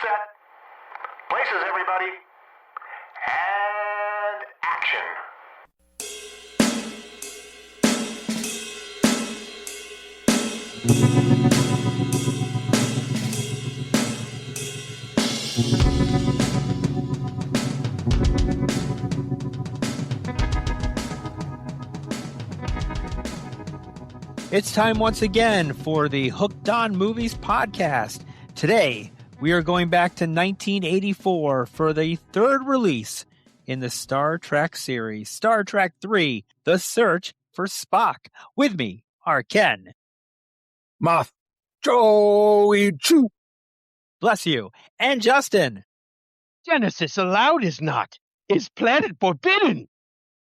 Set. Places, everybody. And action. It's time once again for the Hooked on Movies podcast. Today, we are going back to 1984 for the third release in the Star Trek series, Star Trek III, The Search for Spock. With me are Ken. Moth. Joey Chu. Bless you. And Justin. Genesis allowed is not. Is planet forbidden?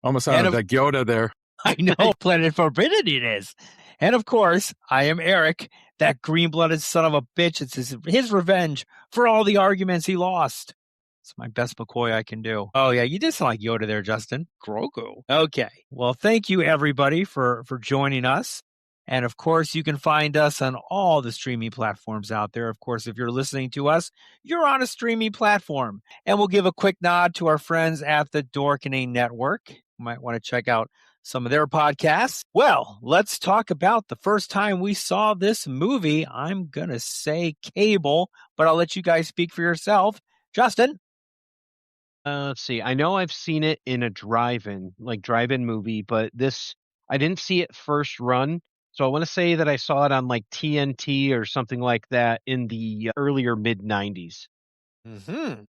Almost sounded like Yoda there. I know, Planet Forbidden it is. And of course, I am Eric, that green-blooded son of a bitch. It's his revenge for all the arguments he lost. It's my best McCoy I can do. Oh, yeah, you did sound like Yoda there, Justin. Grogu. Okay. Well, thank you, everybody, for joining us. And, of course, you can find us on all the streaming platforms out there. Of course, if you're listening to us, you're on a streaming platform. And we'll give a quick nod to our friends at the Dorkening Network. You might want to check out some of their podcasts. Well, let's talk about the first time we saw this movie. I'm going to say cable, but I'll let you guys speak for yourself. Justin? Let's see. I know I've seen it in a drive-in movie, but I didn't see it first run. So I want to say that I saw it on like TNT or something like that in the earlier mid-90s. Mm-hmm.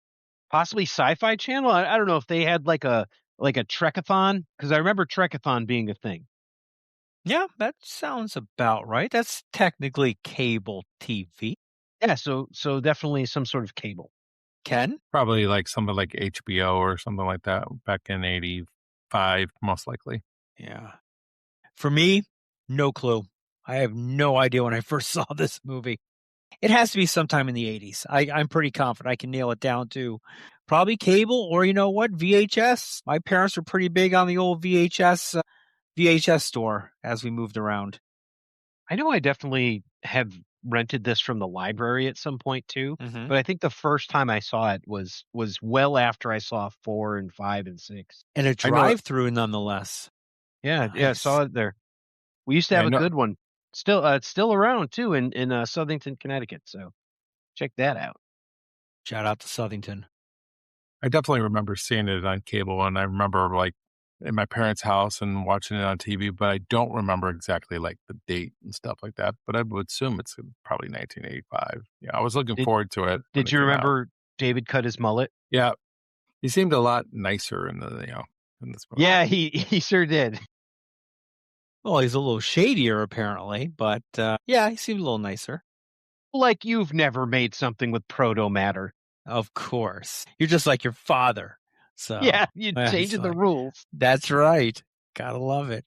Possibly Sci-Fi Channel. I don't know if they had like a Trekathon, because I remember Trekathon being a thing. Yeah, that sounds about right. That's technically cable TV. Yeah, so definitely some sort of cable. Ken? Probably like something like HBO or something like that back in 85, most likely. Yeah. For me, no clue. I have no idea when I first saw this movie. It has to be sometime in the 80s. I'm pretty confident I can nail it down to probably cable or, you know what, VHS. My parents were pretty big on the old VHS store as we moved around. I know I definitely have rented this from the library at some point too, Mm-hmm. but I think the first time I saw it was well after I saw 4 and 5 and 6. And a drive-through nonetheless. Yeah, Nice. yeah, I saw it there. We used to have a good one. It's still around too in Southington, Connecticut. So check that out. Shout out to Southington. I definitely remember seeing it on cable, and I remember like in my parents' house and watching it on TV, but I don't remember exactly like the date and stuff like that. But I would assume it's probably 1985. Yeah, I was looking forward to it. Did you remember David cut his mullet? Yeah, he seemed a lot nicer in this movie. Yeah, he sure did. Well, he's a little shadier apparently, but yeah, he seemed a little nicer. Like you've never made something with proto matter. Of course. You're just like your father. So yeah, you're changing the rules. That's right. Gotta love it.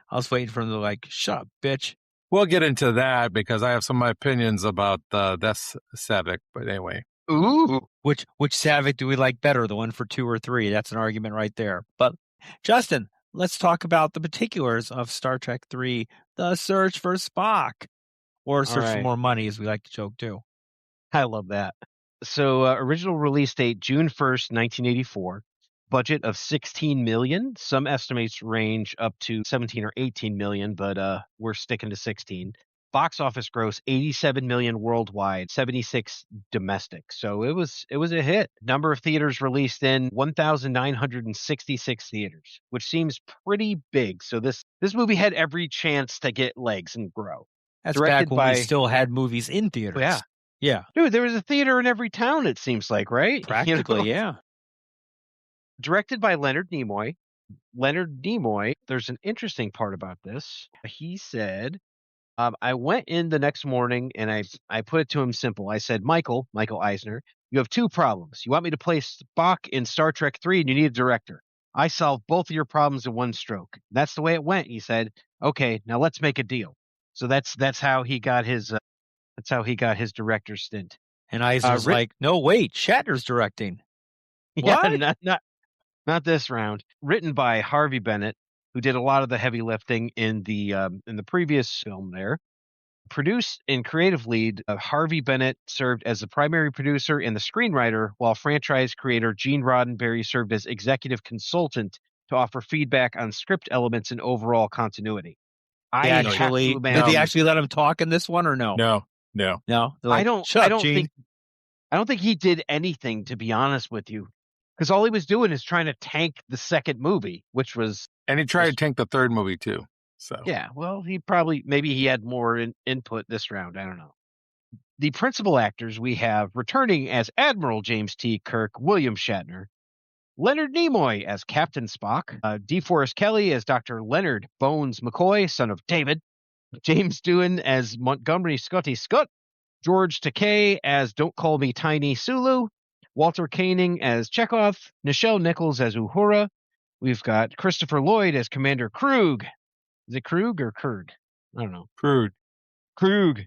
I was waiting for him to like, shut up, bitch. We'll get into that because I have some of my opinions about this Savick, but anyway. Ooh. Which Savick do we like better, the one for 2 or 3? That's an argument right there. But Justin, let's talk about the particulars of Star Trek III, The Search for Spock. Or Search for More Money, as we like to joke too. I love that. So original release date, June 1st, 1984. Budget of $16 million. Some estimates range up to 17 or 18 million, but we're sticking to 16. Box office gross, 87 million worldwide, 76 domestic. So it was a hit. Number of theaters released in 1,966 theaters, which seems pretty big. So this movie had every chance to get legs and grow. That's directed back when we still had movies in theaters. Yeah. Yeah. Dude, there was a theater in every town, it seems like, right? Practically, yeah. Directed by Leonard Nimoy. Leonard Nimoy, there's an interesting part about this. He said, I went in the next morning and I put it to him simple. I said, Michael Eisner, you have 2 problems. You want me to play Spock in Star Trek 3 and you need a director. I solved both of your problems in one stroke. That's the way it went. He said, okay, now let's make a deal. So that's how he got his director's stint. And Eisner's like, no, wait, Shatner's directing. Yeah, not this round. Written by Harvey Bennett, who did a lot of the heavy lifting in the previous film there. Produced and creative lead Harvey Bennett served as the primary producer and the screenwriter, while franchise creator Gene Roddenberry served as executive consultant to offer feedback on script elements and overall continuity. I have to Did imagine. they actually let him talk in this one or no? No. No. They're like, I don't. Shut I up, don't Gene. think. I don't think he did anything, to be honest with you, because all he was doing is trying to tank the second movie, which was. And he tried to tank the third movie too. So Yeah, well, maybe he had more input this round. I don't know. The principal actors we have returning as Admiral James T. Kirk, William Shatner, Leonard Nimoy as Captain Spock, DeForest Kelley as Dr. Leonard Bones McCoy, son of David, James Doohan as Montgomery Scotty Scott, George Takei as Don't Call Me Tiny Sulu, Walter Koenig as Chekhov, Nichelle Nichols as Uhura. We've got Christopher Lloyd as Commander Krug. Is it Krug or Kurg? I don't know. Krug.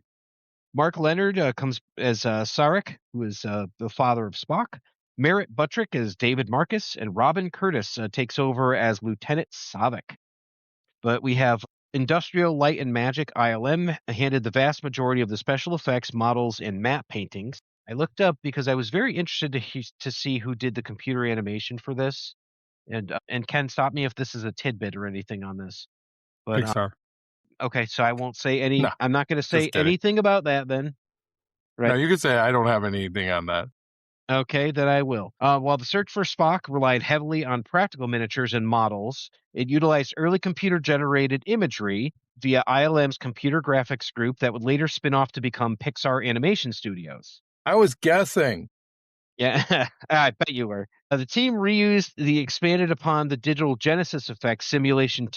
Mark Leonard comes as Sarek, who is the father of Spock. Merritt Buttrick as David Marcus, and Robin Curtis takes over as Lieutenant Savik. But we have Industrial Light and Magic, ILM, handed the vast majority of the special effects, models, and matte paintings. I looked up because I was very interested to see who did the computer animation for this. And Ken, stop me if this is a tidbit or anything on this. But Pixar. okay, so I won't say any. No, I'm not going to say kidding. anything about that then. Right. No, you could say I don't have anything on that. Okay, then I will. While the search for Spock relied heavily on practical miniatures and models, it utilized early computer-generated imagery via ILM's computer graphics group that would later spin off to become Pixar Animation Studios. I was guessing. Yeah, I bet you were. The team reused the expanded upon the digital Genesis effects simulation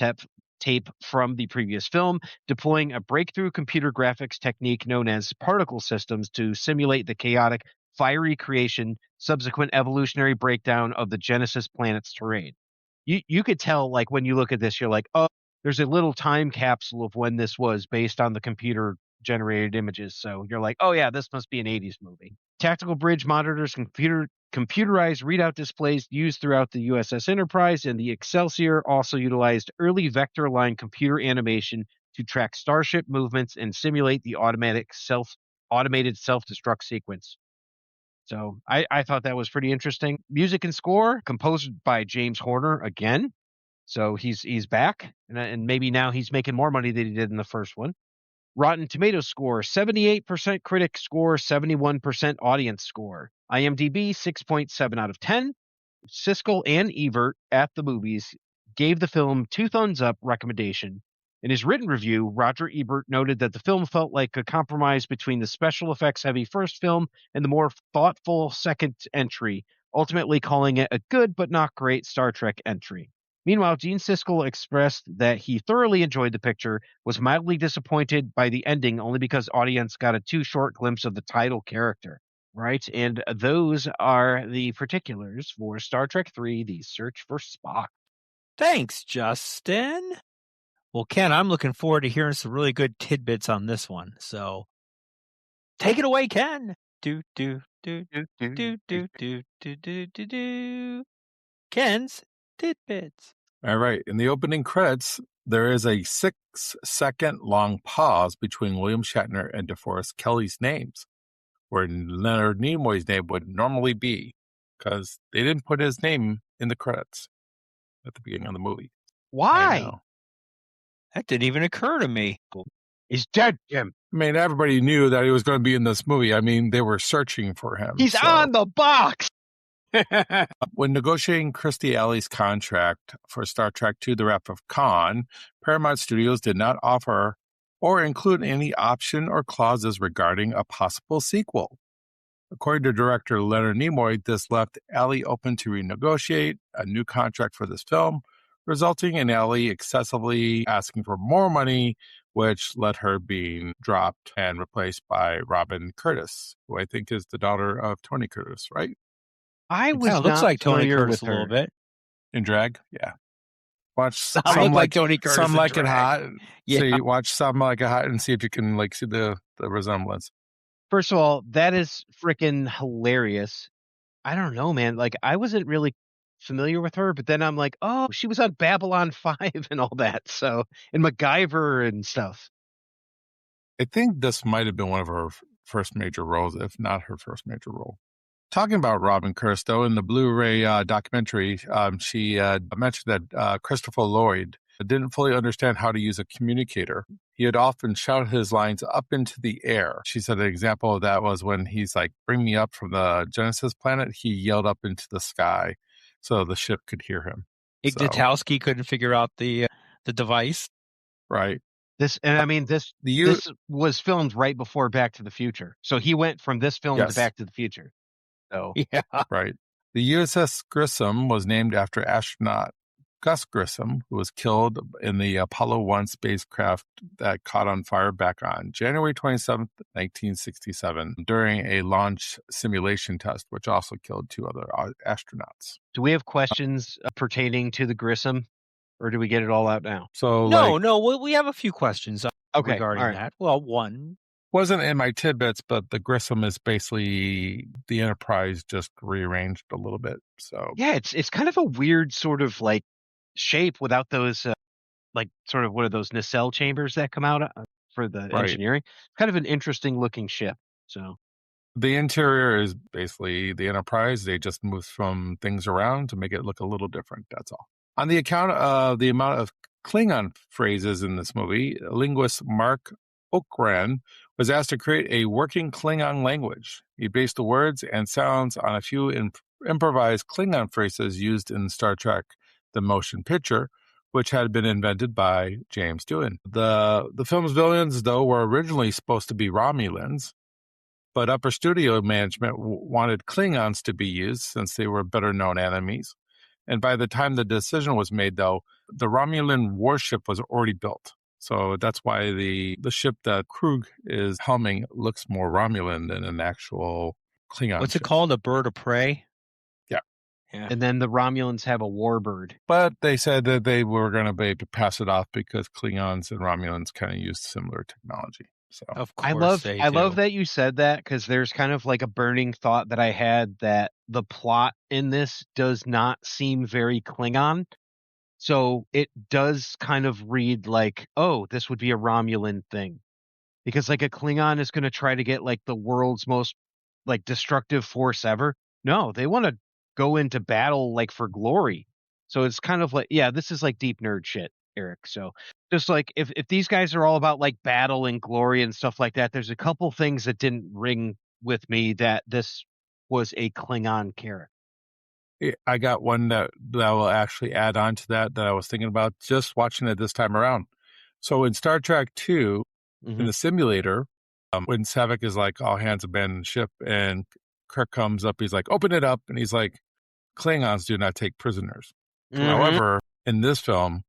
tape from the previous film, deploying a breakthrough computer graphics technique known as particle systems to simulate the chaotic, fiery creation, subsequent evolutionary breakdown of the Genesis planet's terrain. You could tell, like, when you look at this, you're like, oh, there's a little time capsule of when this was based on the computer generated images. So you're like, oh yeah, this must be an 80s movie. Tactical bridge monitors, computerized readout displays used throughout the USS Enterprise, and the Excelsior also utilized early vector line computer animation to track starship movements and simulate the automated self-destruct sequence. So I thought that was pretty interesting. Music and score composed by James Horner again. So he's back, and maybe now he's making more money than he did in the first one. Rotten Tomatoes score, 78% critic score, 71% audience score. IMDb, 6.7 out of 10. Siskel and Ebert at the movies gave the film 2 thumbs up recommendation. In his written review, Roger Ebert noted that the film felt like a compromise between the special effects heavy first film and the more thoughtful second entry, ultimately calling it a good but not great Star Trek entry. Meanwhile, Gene Siskel expressed that he thoroughly enjoyed the picture, was mildly disappointed by the ending only because audience got a too short glimpse of the title character. Right, and those are the particulars for Star Trek III, The Search for Spock. Thanks, Justin. Well, Ken, I'm looking forward to hearing some really good tidbits on this one. So take it away, Ken. Do, do, do, do, do, do, do, do, do, do. Ken's tidbits. All right. In the opening credits, there is a 6-second long pause between William Shatner and DeForest Kelley's names, where Leonard Nimoy's name would normally be, because they didn't put his name in the credits at the beginning of the movie. Why? That didn't even occur to me. He's dead, Jim. I mean, everybody knew that he was going to be in this movie. I mean, they were searching for him. He's on the box. When negotiating Kirstie Alley's contract for Star Trek II, The Wrath of Khan, Paramount Studios did not offer or include any option or clauses regarding a possible sequel. According to director Leonard Nimoy, this left Alley open to renegotiate a new contract for this film, resulting in Alley excessively asking for more money, which led her being dropped and replaced by Robin Curtis, who I think is the daughter of Tony Curtis, right? I was It looks not like Tony familiar Curtis with a little her. bit. In drag, yeah. Watch I Some look like Like Tony Curtis Some in Like It drag. Hot. Yeah. See, watch Some Like It Hot and see if you can like see the resemblance. First of all, that is freaking hilarious. I don't know, man. Like, I wasn't really familiar with her, but then I'm like, oh, she was on Babylon 5 and all that. So, and MacGyver and stuff. I think this might have been one of her first major roles, if not her first major role. Talking about Robin Kurz, though, in the Blu-ray documentary, she mentioned that Christopher Lloyd didn't fully understand how to use a communicator. He had often shouted his lines up into the air. She said an example of that was when he's like, bring me up from the Genesis planet, he yelled up into the sky so the ship could hear him. Ignatowski couldn't figure out the device. Right. This was filmed right before Back to the Future. So he went from this film to Back to the Future. So yeah. Right. The USS Grissom was named after astronaut Gus Grissom, who was killed in the Apollo 1 spacecraft that caught on fire back on January 27th, 1967, during a launch simulation test, which also killed 2 other astronauts. Do we have questions pertaining to the Grissom, or do we get it all out now? So, no, we have a few questions regarding that. Well, one wasn't in my tidbits, but the Grissom is basically the Enterprise just rearranged a little bit. So yeah, it's kind of a weird sort of like shape without those like sort of what are those nacelle chambers that come out for the engineering. Kind of an interesting looking ship. So the interior is basically the Enterprise. They just moved some things around to make it look a little different. That's all. On the account of the amount of Klingon phrases in this movie, linguist Mark Okran was asked to create a working Klingon language. He based the words and sounds on a few improvised Klingon phrases used in Star Trek The Motion Picture, which had been invented by James Doohan. The film's villains, though, were originally supposed to be Romulans, but upper studio management wanted Klingons to be used since they were better-known enemies. And by the time the decision was made, though, the Romulan warship was already built. So that's why the ship that Krug is helming looks more Romulan than an actual Klingon What's ship. it called? A bird of prey? Yeah. And then the Romulans have a warbird. But they said that they were going to be able to pass it off because Klingons and Romulans kind of used similar technology. So of course I love that you said that, because there's kind of like a burning thought that I had that the plot in this does not seem very Klingon. So it does kind of read like, oh, this would be a Romulan thing. Because like a Klingon is going to try to get like the world's most like destructive force ever. No, they want to go into battle like for glory. So it's kind of like, yeah, this is like deep nerd shit, Eric. So just like if these guys are all about like battle and glory and stuff like that, there's a couple things that didn't ring with me that this was a Klingon character. I got one that will actually add on to that I was thinking about just watching it this time around. So in Star Trek 2, in the simulator, when Saavik is like, all hands abandon ship, and Kirk comes up, he's like, open it up. And he's like, Klingons do not take prisoners. However, in this film,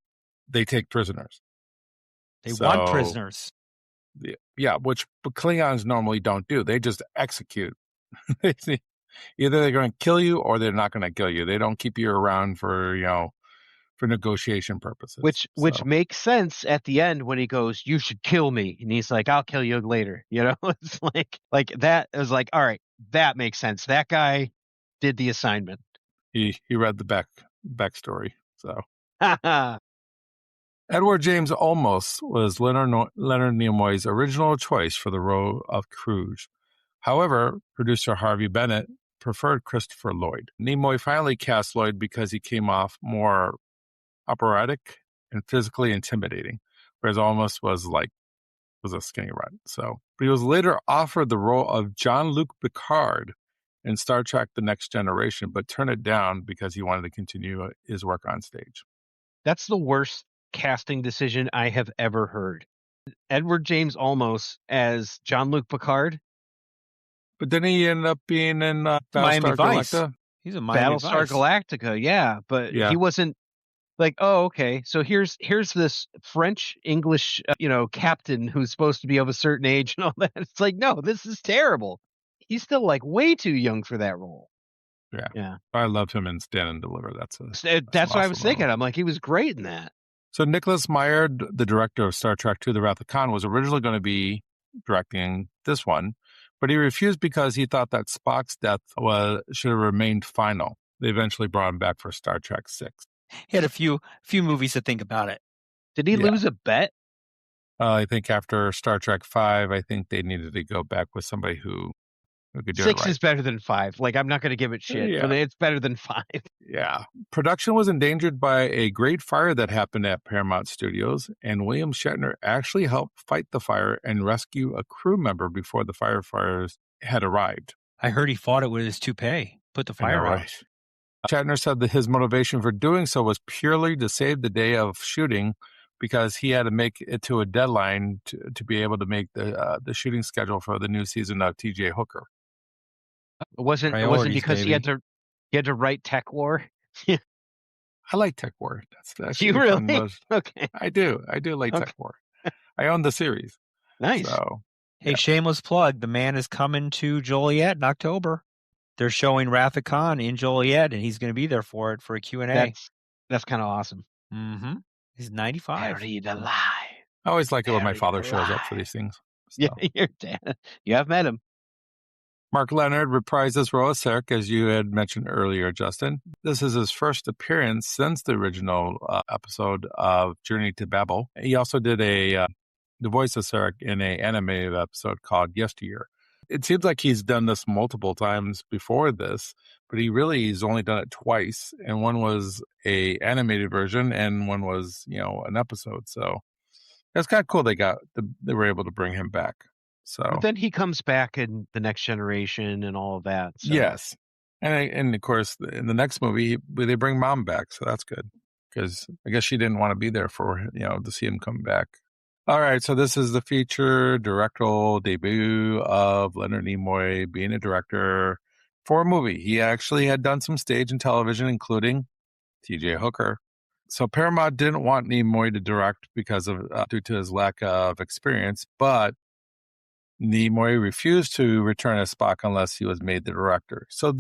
they take prisoners. They want prisoners. Yeah, which Klingons normally don't do. They just execute. Either they're going to kill you or they're not going to kill you. They don't keep you around for, for negotiation purposes. Which makes sense at the end when he goes, you should kill me. And he's like, I'll kill you later. It's like that is like, all right, that makes sense. That guy did the assignment. He read the backstory. So Edward James Olmos was Leonard Nimoy's original choice for the role of Cruz. However, producer Harvey Bennett preferred Christopher Lloyd. Nimoy finally cast Lloyd because he came off more operatic and physically intimidating, whereas Olmos was a skinny rat. So, but he was later offered the role of Jean-Luc Picard in Star Trek The Next Generation, but turned it down because he wanted to continue his work on stage. That's the worst casting decision I have ever heard. Edward James Olmos as Jean-Luc Picard. But then he ended up being in Miami Battlestar Vice. Galactica. He's a Miami Battlestar Vice. Galactica, yeah. But he wasn't like, oh, okay. So here's this French English, captain who's supposed to be of a certain age and all that. It's like, no, this is terrible. He's still like way too young for that role. Yeah. I loved him in Stand and Deliver. That's what I was thinking. I'm like, he was great in that. So Nicholas Meyer, the director of Star Trek II: The Wrath of Khan, was originally going to be directing this one, but he refused because he thought that Spock's death should have remained final. They eventually brought him back for Star Trek VI. He had a few movies to think about it. Did he lose a bet? I think after Star Trek 5, I think they needed to go back with somebody who could do it 6 right. is better than 5. Like, I'm not going to give it shit, but it's better than 5. Yeah. Production was endangered by a great fire that happened at Paramount Studios, and William Shatner actually helped fight the fire and rescue a crew member before the firefighters had arrived. I heard he fought it with his toupee, put the fire out. Shatner said that his motivation for doing so was purely to save the day of shooting because he had to make it to a deadline to be able to make the shooting schedule for the new season of TJ Hooker. It wasn't because he had to write Tech War. I like Tech War. That's you really? Okay. I do like Tech War. I own the series. Nice. So, hey, shameless plug. The Man is coming to Joliet in October. They're showing Rafik Khan in Joliet, and he's going to be there for it for a Q&A. That's kind of awesome. Mm-hmm. He's 95. Harry the Lie. I always like it when my father shows up for these things. So. Yeah, your dad. You have met him. Mark Leonard reprised his role as Sarek, as you had mentioned earlier, Justin. This is his first appearance since the original episode of Journey to Babel. He also did the voice of Sarek in an animated episode called Yesteryear. It seems like he's done this multiple times before this, but he's only done it twice, and one was a animated version, and one was an episode. So it's kind of cool they were able to bring him back. So but then he comes back in The Next Generation and all of that. So. Yes, and of course in the next movie they bring Mom back, so that's good because I guess she didn't want to be there for to see him come back. All right, so this is the feature directorial debut of Leonard Nimoy being a director for a movie. He actually had done some stage and television, including T.J. Hooker. So Paramount didn't want Nimoy to direct because of due to his lack of experience, but Nimoy refused to return as Spock unless he was made the director. So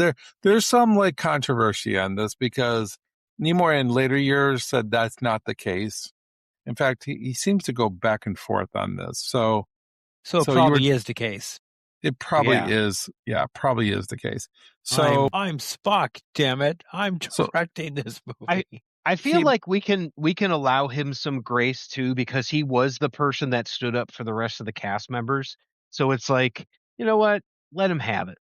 there's some controversy on this because Nimoy in later years said that's not the case. In fact, he seems to go back and forth on this. So it probably is the case. It probably is. Yeah, probably is the case. So I'm Spock, damn it. I'm directing this movie. I feel like we can allow him some grace too because he was the person that stood up for the rest of the cast members. So it's like, you know what? Let him have it.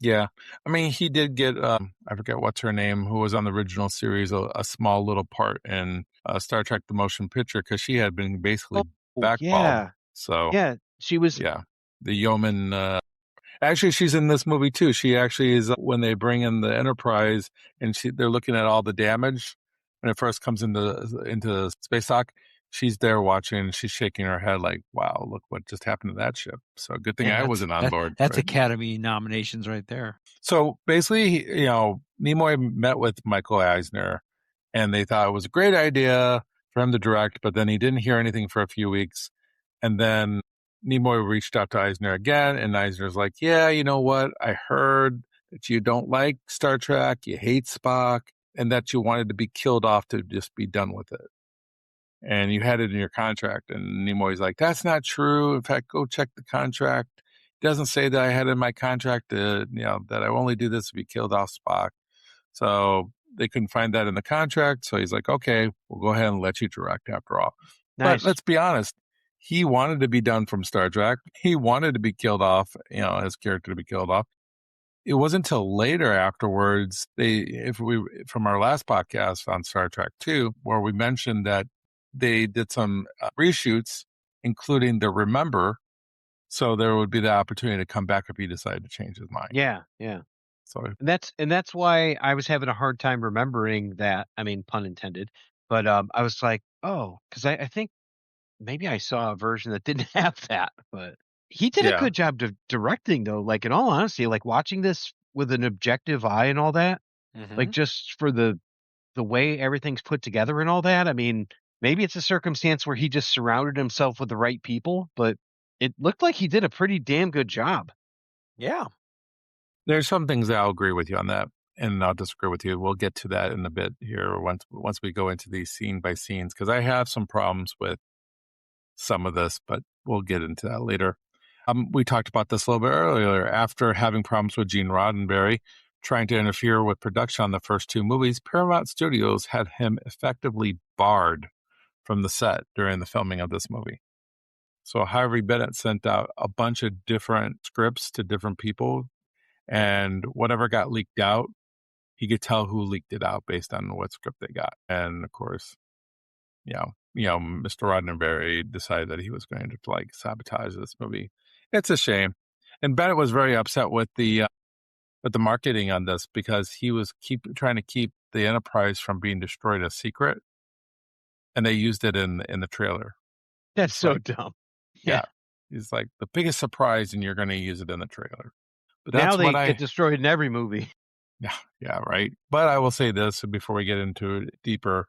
Yeah. I mean, he did get, I forget what's her name, who was on the original series, a small little part in Star Trek The Motion Picture because she had been basically backballed. Yeah. So, yeah, she was. Yeah. The yeoman. Actually, she's in this movie too. She actually is when they bring in the Enterprise and they're looking at all the damage when it first comes into space dock. She's there watching. She's shaking her head like, "Wow, look what just happened to that ship." So good thing I wasn't on board. That's right? Academy nominations right there. So basically, Nimoy met with Michael Eisner, and they thought it was a great idea for him to direct. But then he didn't hear anything for a few weeks, and then Nimoy reached out to Eisner again, and Eisner's like, "Yeah, you know what? I heard that you don't like Star Trek, you hate Spock, and that you wanted to be killed off to just be done with it." And you had it in your contract. And Nimoy's like, that's not true. In fact, go check the contract. It doesn't say that I had in my contract, that I only do this to be killed off Spock. So they couldn't find that in the contract. So he's like, okay, we'll go ahead and let you direct after all. Nice. But let's be honest. He wanted to be done from Star Trek. He wanted to be killed off, his character to be killed off. It wasn't until later afterwards, from our last podcast on Star Trek 2, where we mentioned that they did some reshoots, including the Remember, so there would be the opportunity to come back if he decided to change his mind. Yeah. So and that's why I was having a hard time remembering that. I mean, pun intended. But I was like, oh, because I think maybe I saw a version that didn't have that. But he did a good job of directing, though. Like in all honesty, like watching this with an objective eye and all that, like just for the way everything's put together and all that. I mean. Maybe it's a circumstance where he just surrounded himself with the right people, but it looked like he did a pretty damn good job. Yeah. There's some things that I'll agree with you on that, and I'll disagree with you. We'll get to that in a bit here once we go into these scene by scenes, because I have some problems with some of this, but we'll get into that later. We talked about this a little bit earlier. After having problems with Gene Roddenberry trying to interfere with production on the first two movies, Paramount Studios had him effectively barred from the set during the filming of this movie. So Harvey Bennett sent out a bunch of different scripts to different people, and whatever got leaked out, he could tell who leaked it out based on what script they got. And of course, Mr. Roddenberry decided that he was going to like sabotage this movie. It's a shame. And Bennett was very upset with the marketing on this because he was trying to keep the Enterprise from being destroyed a secret, and they used it in the trailer. That's It's so like, dumb. yeah, he's like the biggest surprise, and you're going to use it in the trailer. But that's Now they what get destroyed in every movie. Yeah, right. But I will say this before we get into it deeper.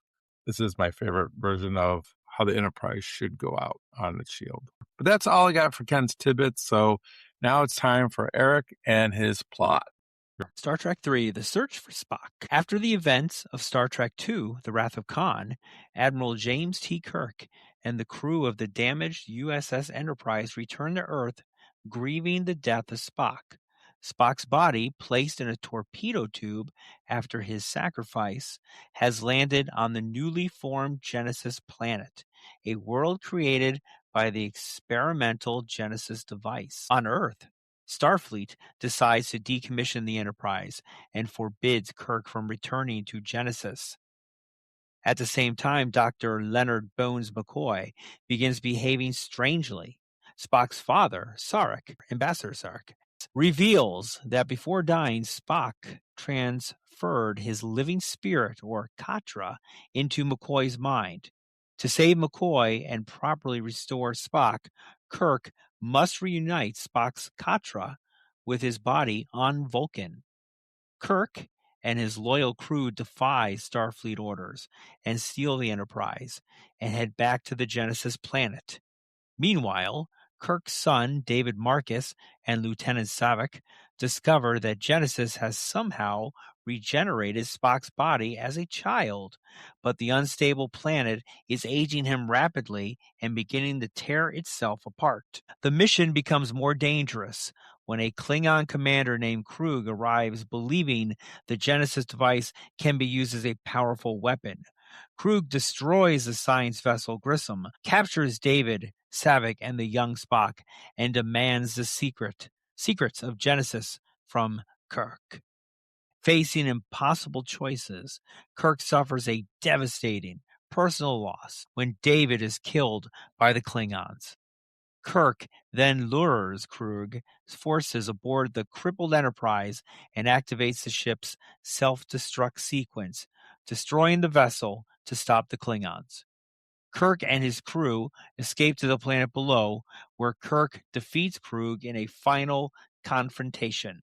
This is my favorite version of how the Enterprise should go out on its shield. But that's all I got for Ken's tidbits. So now it's time for Eric and his plot. Star Trek III, The Search for Spock. After the events of Star Trek II, The Wrath of Khan, Admiral James T. Kirk and the crew of the damaged USS Enterprise return to Earth, grieving the death of Spock. Spock's body, placed in a torpedo tube after his sacrifice, has landed on the newly formed Genesis planet, a world created by the experimental Genesis device. On Earth, Starfleet decides to decommission the Enterprise and forbids Kirk from returning to Genesis. At the same time, Dr. Leonard Bones McCoy begins behaving strangely. Spock's father, Ambassador Sarek, reveals that before dying, Spock transferred his living spirit, or Katra, into McCoy's mind. To save McCoy and properly restore Spock, Kirk must reunite Spock's Katra with his body on Vulcan. Kirk and his loyal crew defy Starfleet orders and steal the Enterprise and head back to the Genesis planet. Meanwhile, Kirk's son, David Marcus, and Lieutenant Saavik discover that Genesis has somehow regenerated Spock's body as a child, but the unstable planet is aging him rapidly and beginning to tear itself apart. The mission becomes more dangerous when a Klingon commander named Krug arrives, believing the Genesis device can be used as a powerful weapon. Krug destroys the science vessel Grissom, captures David, Saavik, and the young Spock, and demands the secrets of Genesis from Kirk. Facing impossible choices, Kirk suffers a devastating personal loss when David is killed by the Klingons. Kirk then lures Krug's forces aboard the crippled Enterprise and activates the ship's self-destruct sequence, destroying the vessel to stop the Klingons. Kirk and his crew escape to the planet below, where Kirk defeats Krug in a final confrontation.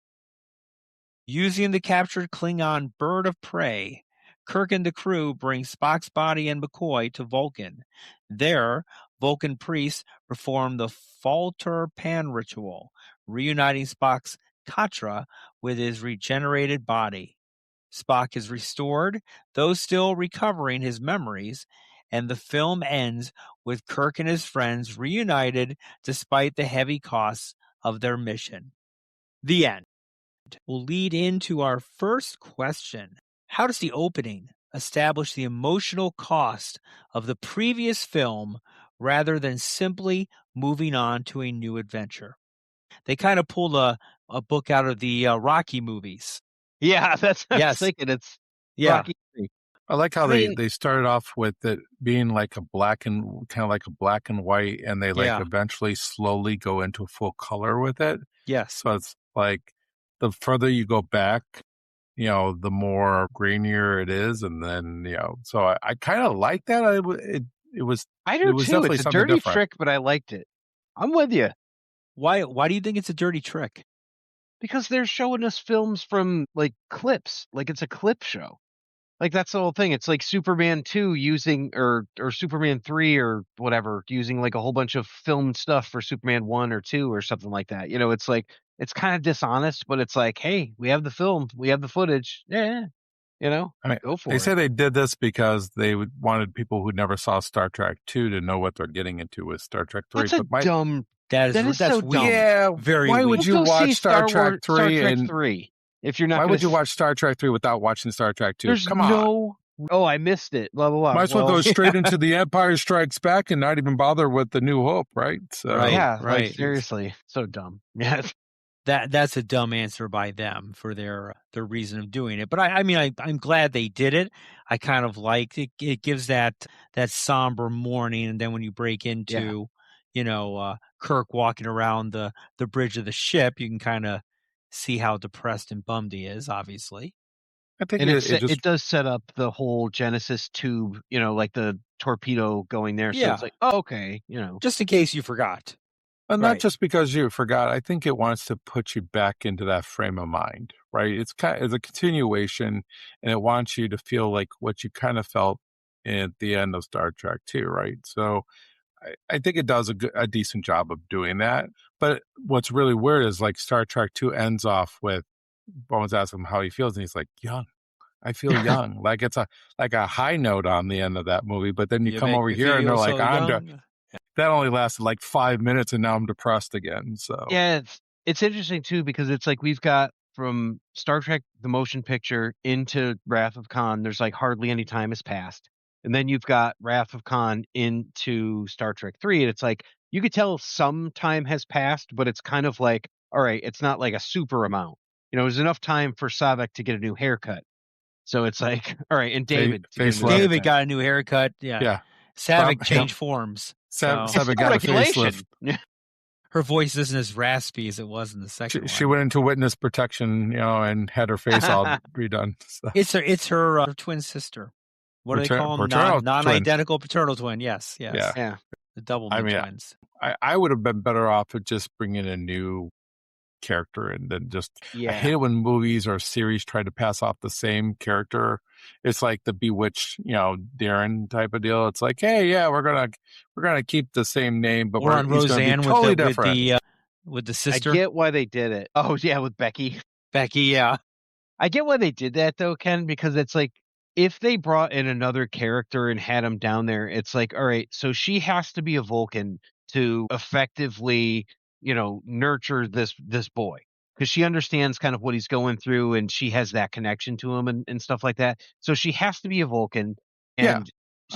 Using the captured Klingon bird of prey, Kirk and the crew bring Spock's body and McCoy to Vulcan. There, Vulcan priests perform the Falter Pan ritual, reuniting Spock's Katra with his regenerated body. Spock is restored, though still recovering his memories, and the film ends with Kirk and his friends reunited despite the heavy costs of their mission. The end. Will lead into our first question. How does the opening establish the emotional cost of the previous film rather than simply moving on to a new adventure? They kind of pulled a book out of the Rocky movies. Yeah, that's what I was thinking. It's Rocky 3. I like how they started off with it being like a black and white, and they eventually slowly go into full color with it. Yes. So it's like the further you go back, the more grainier it is, and then so I kind of like that. It was I do too. It's a dirty trick, but I liked it. I'm with you. Why do you think it's a dirty trick? Because they're showing us films from like clips, like it's a clip show. Like that's the whole thing. It's like Superman 2 using or Superman 3 or whatever, using like a whole bunch of filmed stuff for Superman 1 or 2 or something like that. It's like it's kind of dishonest, but it's like, hey, we have the film, we have the footage. Yeah. Go for it. They say they did this because they wanted people who never saw Star Trek 2 to know what they're getting into with Star Trek 3. That's dumb. That is so dumb. Dumb. Yeah. Very why would you watch Star Trek 3? Star Trek 3 if you're not? Why would you watch Star Trek 3 without watching Star Trek 2? There's Come on. no Oh, I missed it. Blah blah blah. Might as well go straight into the Empire Strikes Back and not even bother with the New Hope, right? So, Right. Yeah, like seriously, so dumb. Yeah. That's a dumb answer by them for their reason of doing it. But I mean, I'm glad they did it. I kind of liked it. It gives that somber morning, and then when you break into, Kirk walking around the bridge of the ship, you can kind of see how depressed and bummed he is. Obviously, I think And it just it does set up the whole Genesis tube, like the torpedo going there. So Yeah. it's like, oh, okay, just in case you forgot. not Right. just because you forgot. I think it wants to put you back into that frame of mind, right? It's a continuation, and it wants you to feel like what you kind of felt at the end of Star Trek 2, right? So I think it does a decent job of doing that. But what's really weird is like Star Trek 2 ends off with Bones asking him how he feels, and he's like, young. I feel young. Like it's a high note on the end of that movie. But then you come over here and they're like, that only lasted like 5 minutes, and now I'm depressed again. So Yeah, it's interesting too because it's like we've got from Star Trek the motion picture into Wrath of Khan, there's like hardly any time has passed. And then you've got Wrath of Khan into Star Trek 3, and it's like you could tell some time has passed, but it's kind of like, all right, it's not like a super amount. There's enough time for Savik to get a new haircut. So it's like, all right, and David to get a new David haircut. got a new haircut. Yeah. yeah. Savik changed forms. Savik It's got a regulation. facelift. Her voice isn't as raspy as it was in the second one. She went into witness protection, and had her face all redone. So. It's her twin sister. What do they call them? Non-identical paternal twin. Yes. Yeah. The double twins. I would have been better off with just bringing a new character and then just I hate it when movies or series try to pass off the same character. It's like the Bewitched, Darren type of deal. It's like, hey, yeah, we're gonna keep the same name, but or on Roseanne totally different. with the sister. I get why they did it. Oh yeah, with Becky. Yeah. I get why they did that though, Ken, because it's like if they brought in another character and had him down there, it's like, all right, so she has to be a Vulcan to effectively, nurture this boy because she understands kind of what he's going through and she has that connection to him and stuff like that. So she has to be a Vulcan and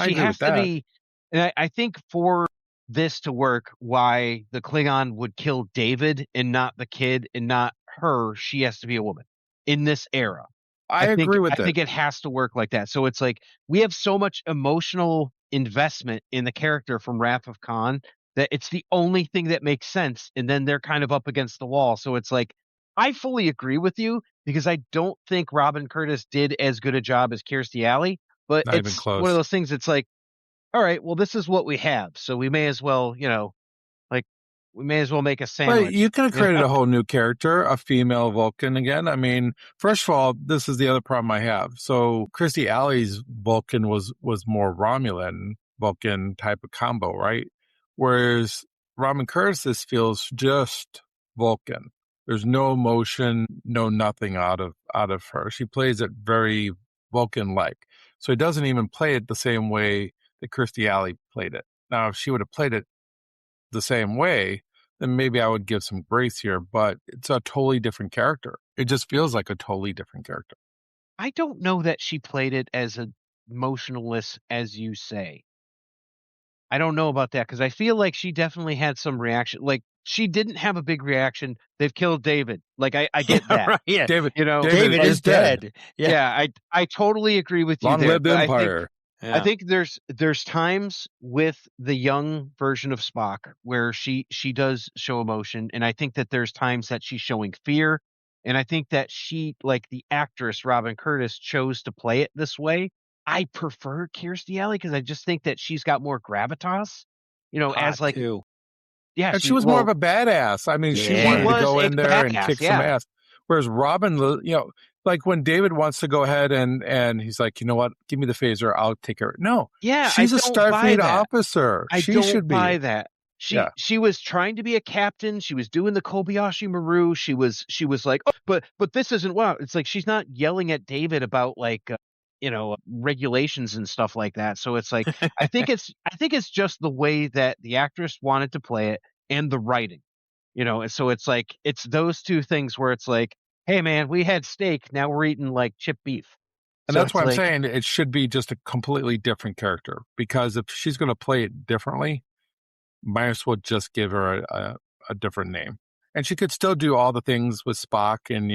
she has to be. And I think for this to work, why the Klingon would kill David and not the kid and not her, she has to be a woman in this era. I agree with that. I think it has to work like that. So it's like we have so much emotional investment in the character from Wrath of Khan that it's the only thing that makes sense. And then they're kind of up against the wall. So it's like, I fully agree with you because I don't think Robin Curtis did as good a job as Kirstie Alley, but Not even it's close. one of those things. It's like, all right, well, this is what we have. So we may as well, we may as well make a sandwich. But you could have created a whole new character, a female Vulcan again. I mean, first of all, this is the other problem I have. So Kirstie Alley's Vulcan was more Romulan Vulcan type of combo, right? Whereas Robin Curtis feels just Vulcan. There's no emotion, no nothing out of her. She plays it very Vulcan-like. So it doesn't even play it the same way that Kirstie Alley played it. Now, if she would have played it the same way, then maybe I would give some grace here, but it's a totally different character. It just feels like a totally different character. I don't know that she played it as emotionless as you say. I don't know about that because I feel like she definitely had some reaction. Like she didn't have a big reaction. They've killed David. Like I get that. Right, yeah. David is dead. Yeah, I totally agree with you. Long there, live the Empire. I think there's times with the young version of Spock where she does show emotion, and I think that there's times that she's showing fear, and I think that she, like the actress Robin Curtis, chose to play it this way. I prefer Kirstie Alley because I just think that she's got more gravitas, as like too. Yeah, and she was more of a badass. I mean, she wanted to go in there and kick some ass. Whereas Robin, like when David wants to go ahead and he's like, you know what, give me the phaser, I'll take her. No, she's a Starfleet officer. She should buy that. She was trying to be a captain. She was doing the Kobayashi Maru. She was like, oh, but this isn't wow. It's like she's not yelling at David about like regulations and stuff like that. So it's like I think it's just the way that the actress wanted to play it and the writing. And so it's like it's those two things where it's like, hey man, we had steak, now we're eating like chipped beef. And So that's why I'm it's like- saying it should be just a completely different character, because if she's going to play it differently, might as well just give her a different name. And she could still do all the things with Spock. And,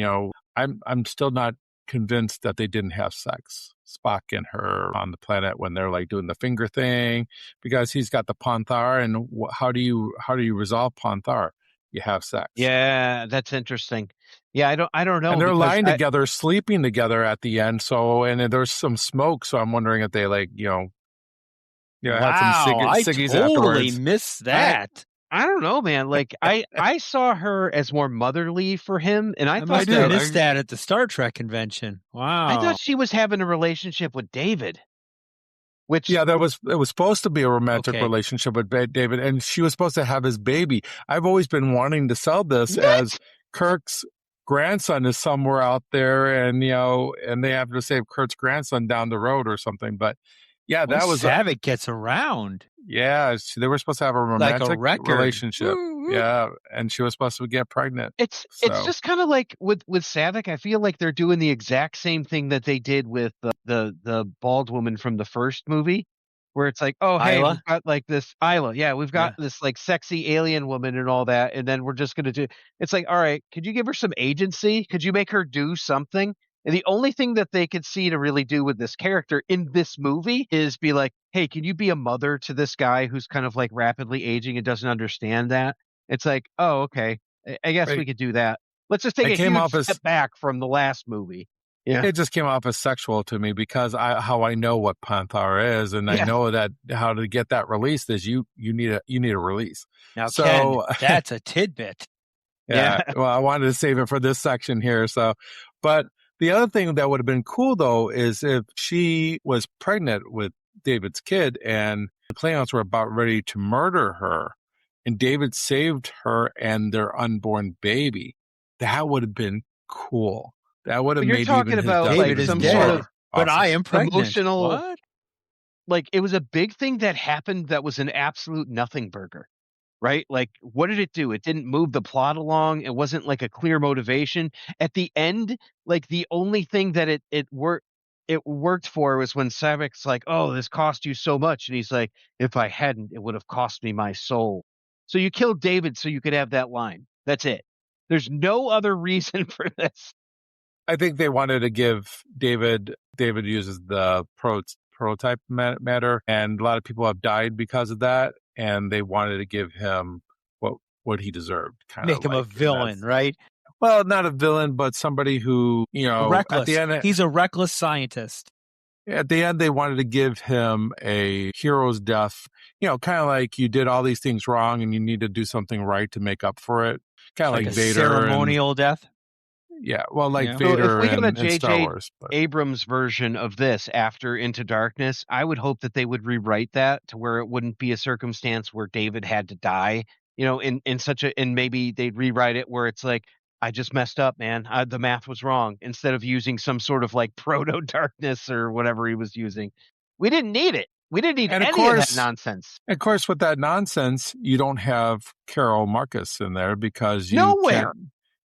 I'm still not convinced that they didn't have sex, Spock and her on the planet, when they're like doing the finger thing, because he's got the Panthar. And how do you resolve Panthar? You have sex. Yeah, that's interesting. Yeah, I don't know. And they're because lying together, sleeping together at the end. So, and there's some smoke. So I'm wondering if they had some I ciggies totally afterwards. missed that. I don't know, man. Like I saw her as more motherly for him, and I I thought must do. have that missed that at the Star Trek convention. Wow. I thought she was having a relationship with David. Which Yeah, it was supposed to be a romantic Okay. relationship with David, and she was supposed to have his baby. I've always been wanting to sell this What? as Kirk's grandson is somewhere out there, and and they have to save Kurt's grandson down the road or something. But yeah, that was Savick gets around they were supposed to have a like romantic a record relationship. Woo, woo. Yeah, and she was supposed to get pregnant. it's So- just kind of like with Savick. I feel like they're doing the exact same thing that they did with the bald woman from the first movie, where it's like, oh hey, Isla? we've got like this Isla, yeah, we've got this like sexy alien woman and all that, and then we're just gonna do. It's like, all right, could you give her some agency? Could you make her do something? And the only thing that they could see to really do with this character in this movie is be like, hey, can you be a mother to this guy who's kind of like rapidly aging and doesn't understand that? It's like, oh, okay. I guess Right. we could do that. Let's just take It a came huge off as- step back from the last movie. Yeah. It just came off as sexual to me, because how I know what Panthar is, and I Yeah. know that how to get that released is you need a release. Now, So- Ken, that's a tidbit. Yeah. Well, I wanted to save it for this section here. So, but the other thing that would have been cool though is if she was pregnant with David's kid and the Klingons were about ready to murder her, and David saved her and their unborn baby. That would have been cool. That would have But you're made talking even his about, death like, even some more sort of- But awesome. I am pregnant. Emotional- What? Like it was a big thing that happened that was an absolute nothing burger. Right? Like, what did it do? It didn't move the plot along. It wasn't like a clear motivation. At the end, like the only thing that it worked for was when Savik's like, "Oh, this cost you so much," and he's like, "If I hadn't, it would have cost me my soul." So you killed David so you could have that line. That's it. There's no other reason for this. I think they wanted to give David uses the prototype matter, and a lot of people have died because of that, and they wanted to give him what he deserved. Make him a villain, right? Well, not a villain, but somebody who, Reckless. at the end, He's a reckless scientist. at the end, they wanted to give him a hero's death, kind of like you did all these things wrong and you need to do something right to make up for it. Kind of like a Vader. ceremonial death. Yeah, well, like Yeah. So if Vader we got a in Star J.J. Wars. But. Abrams version of this after Into Darkness, I would hope that they would rewrite that to where it wouldn't be a circumstance where David had to die, and maybe they'd rewrite it where it's like, I just messed up, man. The math was wrong. Instead of using some sort of like proto darkness or whatever he was using, we didn't need it. We didn't need And of any of course- that nonsense. Of course, with that nonsense, you don't have Carol Marcus in there because you Nowhere. can't.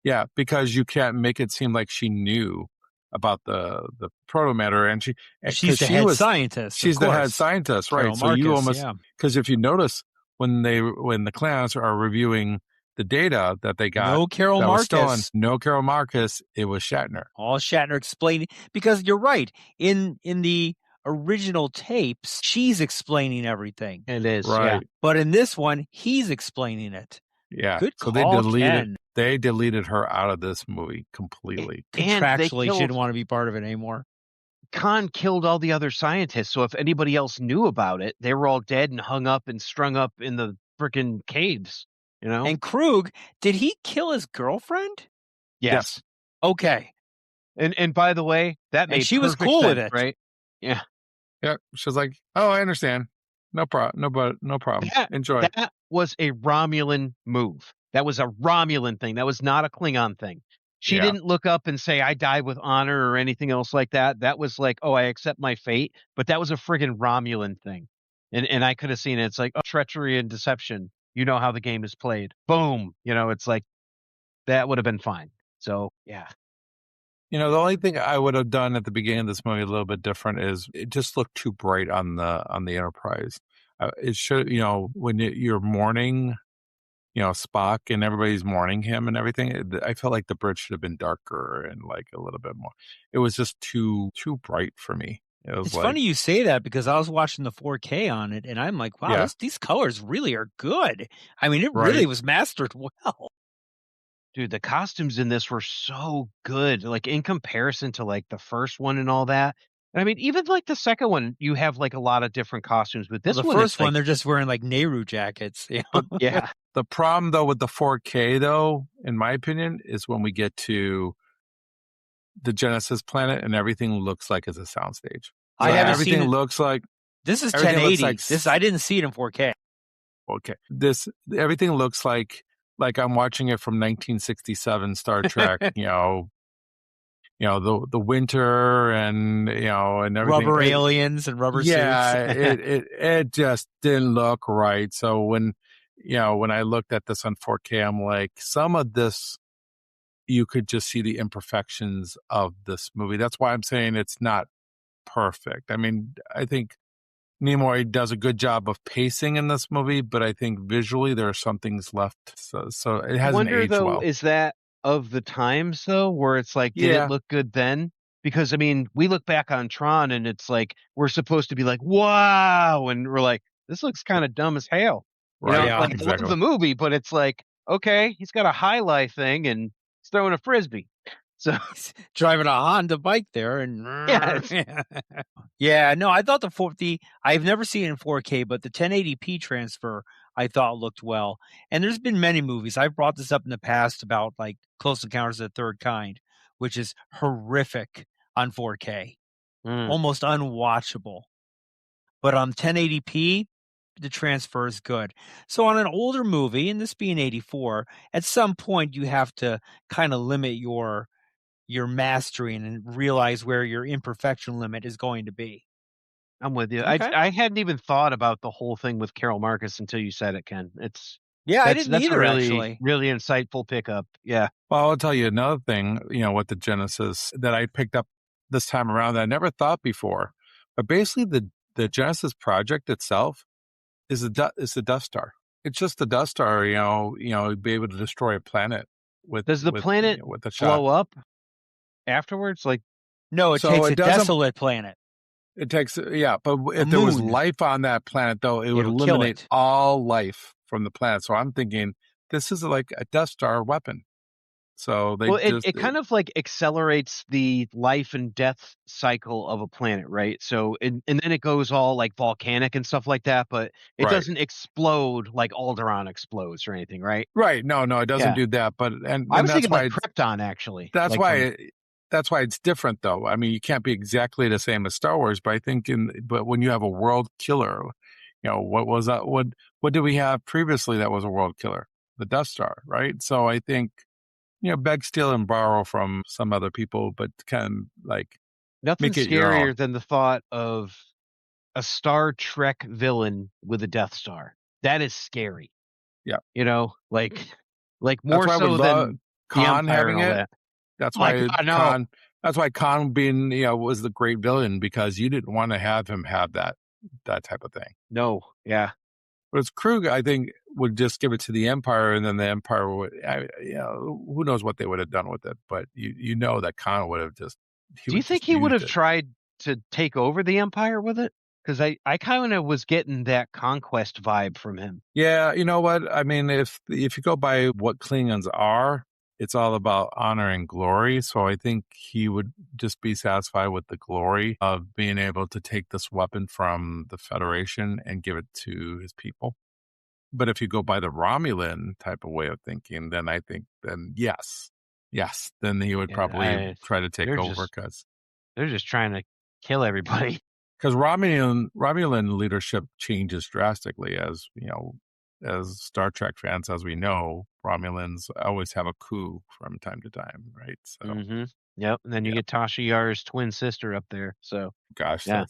Yeah, because you can't make it seem like she knew about the proto matter, and She's 'cause the she head was scientist. she's of the head course. scientist, right? Carol So you Marcus, almost yeah. because if you notice when the Klingons are reviewing the data that they got, No Carol that was still on Marcus. no Carol Marcus, it was Shatner. All Shatner explaining, because you're right. In the original tapes, she's explaining everything, It is. Right? Yeah. but in this one, he's explaining it. Yeah. Good So call, Ken. Ken. They deleted her out of this movie completely. And they Contractually, she killed- didn't want to be part of it anymore. Khan killed all the other scientists, so if anybody else knew about it, they were all dead and hung up and strung up in the freaking caves. And Krug, did he kill his girlfriend? Yes. Okay. And by the way, that And made she was perfect cool with sense, it. right? Yeah. Yeah. She was like, "Oh, I understand. No problem. No problem. Enjoy." That was a Romulan move. That was a Romulan thing. That was not a Klingon thing. She Yeah. didn't look up and say, I die with honor or anything else like that. That was like, oh, I accept my fate. But that was a friggin' Romulan thing. And I could have seen it. It's like, oh, treachery and deception. You know how the game is played. Boom. It's like, that would have been fine. So, yeah. The only thing I would have done at the beginning of this movie a little bit different is it just looked too bright on the Enterprise. It should, when you're mourning, Spock and everybody's mourning him and everything. I felt like the bridge should have been darker and like a little bit more. It was just too bright for me. It was It's like, funny you say that because I was watching the 4K on it, and I'm like, wow, Yeah. these colors really are good. I mean, it Right. really was mastered well. Dude, the costumes in this were so good, like in comparison to like the first one and all that. I mean, even like the second one, you have like a lot of different costumes, but Well, this the one, first it's one, like, they're just wearing like Nehru jackets. yeah, the problem though with the 4K though, in my opinion, is when we get to the Genesis planet and everything looks like it's a soundstage. I haven't everything seen it. looks like This is everything looks 1080. like I didn't see it in 4K. okay. Everything looks like I'm watching it from 1967 Star Trek. The winter and and everything. Rubber aliens and rubber Yeah, suits. it just didn't look right. So when I looked at this on 4K, I'm like, some of this you could just see the imperfections of this movie. That's why I'm saying it's not perfect. I mean, I think Nimoy does a good job of pacing in this movie, but I think visually there are some things left. So it I hasn't wonder aged though, well. is that of the times though, where it's like, did Yeah. it look good then? Because I mean, we look back on Tron and it's like we're supposed to be like, wow, and we're like, this looks kind of dumb as hell. Right. Yeah. Like I Exactly. love the movie, but it's like, okay, he's got a highlight thing and he's throwing a frisbee. So He's driving a Honda bike there, and Yes. yeah, no, I thought I've never seen it in 4K, but the 1080p transfer I thought looked well. And there's been many movies. I've brought this up in the past about like Close Encounters of the Third Kind, which is horrific on 4K, almost unwatchable. But on 1080p, the transfer is good. So on an older movie, and this being 84, at some point you have to kind of limit your mastering and realize where your imperfection limit is going to be. I'm with you. Okay. I hadn't even thought about the whole thing with Carol Marcus until you said it, Ken. I didn't That's a either, really, actually. really insightful pickup. Yeah. Well, I'll tell you another thing, with the Genesis that I picked up this time around that I never thought before. But basically, the Genesis project itself is the Death Star. It's just the Death Star, be able to destroy a planet with. Does the planet with a shot. blow up afterwards? Like, No, it So takes it a doesn't- desolate planet. It takes, but if there was moon. life on that planet, though, it would It'll kill eliminate it. all life from the planet. So I'm thinking this is like a Death Star weapon. So they it kind of like accelerates the life and death cycle of a planet, right? So, and then it goes all like volcanic and stuff like that, but it Right. doesn't explode like Alderaan explodes or anything, right? Right. No, it doesn't Yeah. do that. But and I was that's thinking why like Krypton, actually. that's like why that's why it's different, though. I mean, you can't be exactly the same as Star Wars, but I think but when you have a world killer, what was that? What did we have previously that was a world killer? The Death Star, right? So I think beg, steal, and borrow from some other people, but can like Nothing make it your scarier own. than the thought of a Star Trek villain with a Death Star. That is scary. Yeah. Like That's more why I so would than love the Khan Empire having and all it. that. That's Oh my why God, no. Khan. That's why Khan being was the great villain, because you didn't want to have him have that type of thing. No, yeah. Whereas Krug, I think, would just give it to the Empire, and then the Empire would, who knows what they would have done with it. But you know that Khan would have just. Do you think he would have tried to take over the Empire with it? Because I kind of was getting that conquest vibe from him. Yeah, you know what? I mean, if you go by what Klingons are, it's all about honor and glory. So I think he would just be satisfied with the glory of being able to take this weapon from the Federation and give it to his people. But if you go by the Romulan type of way of thinking, then I think yes, then he would probably try to take over, because they're just trying to kill everybody. Because Romulan leadership changes drastically, as as Star Trek fans, as we know, Romulans always have a coup from time to time, right? So, Yep. And then you get Tasha Yar's twin sister up there. So, gosh, yeah.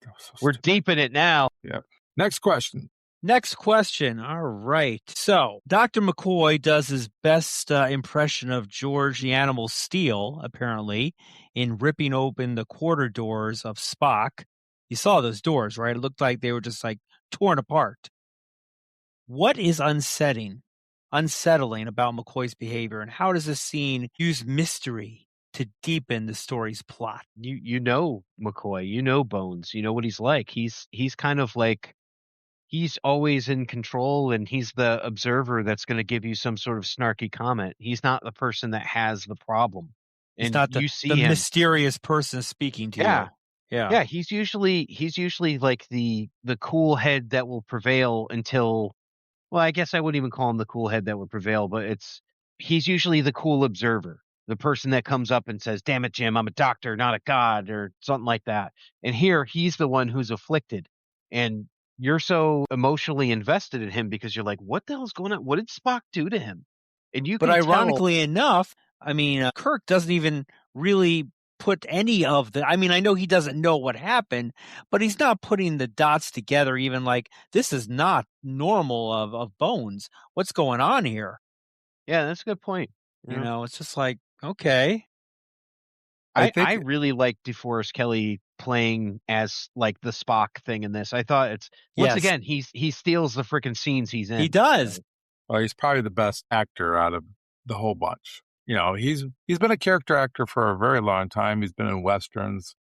that was so We're stupid. deep in it now. Yeah. Next question. Next question. All right. So Dr. McCoy does his best impression of George the Animal Steel, apparently, in ripping open the quarter doors of Spock. You saw those doors, right? It looked like they were just like torn apart. What is unsettling about McCoy's behavior, and how does this scene use mystery to deepen the story's plot? You know McCoy, you know Bones, you know what he's like. He's kind of like he's always in control, and he's the observer that's going to give you some sort of snarky comment. He's not the person that has the problem. He's And not you the see him. mysterious person speaking to Yeah. you. Yeah. Yeah, he's usually like the cool head that will prevail until, well, I guess I wouldn't even call him the cool head that would prevail, but he's usually the cool observer, the person that comes up and says, "Damn it, Jim, I'm a doctor, not a god," or something like that. And here he's the one who's afflicted, and you're so emotionally invested in him because you're like, "What the hell's going on? What did Spock do to him?" And you But can tell. ironically enough, I mean, Kirk doesn't even really put any of the, I mean, I know he doesn't know what happened, but he's not putting the dots together, even like, this is not normal of Bones. What's going on here? Yeah, that's a good point. You know, it's just like, okay. I really like DeForest Kelly playing as like the Spock thing in this. I thought once again he steals the freaking scenes he's in. He does. So. Well, he's probably the best actor out of the whole bunch. You know, he's been a character actor for a very long time. He's been in westerns,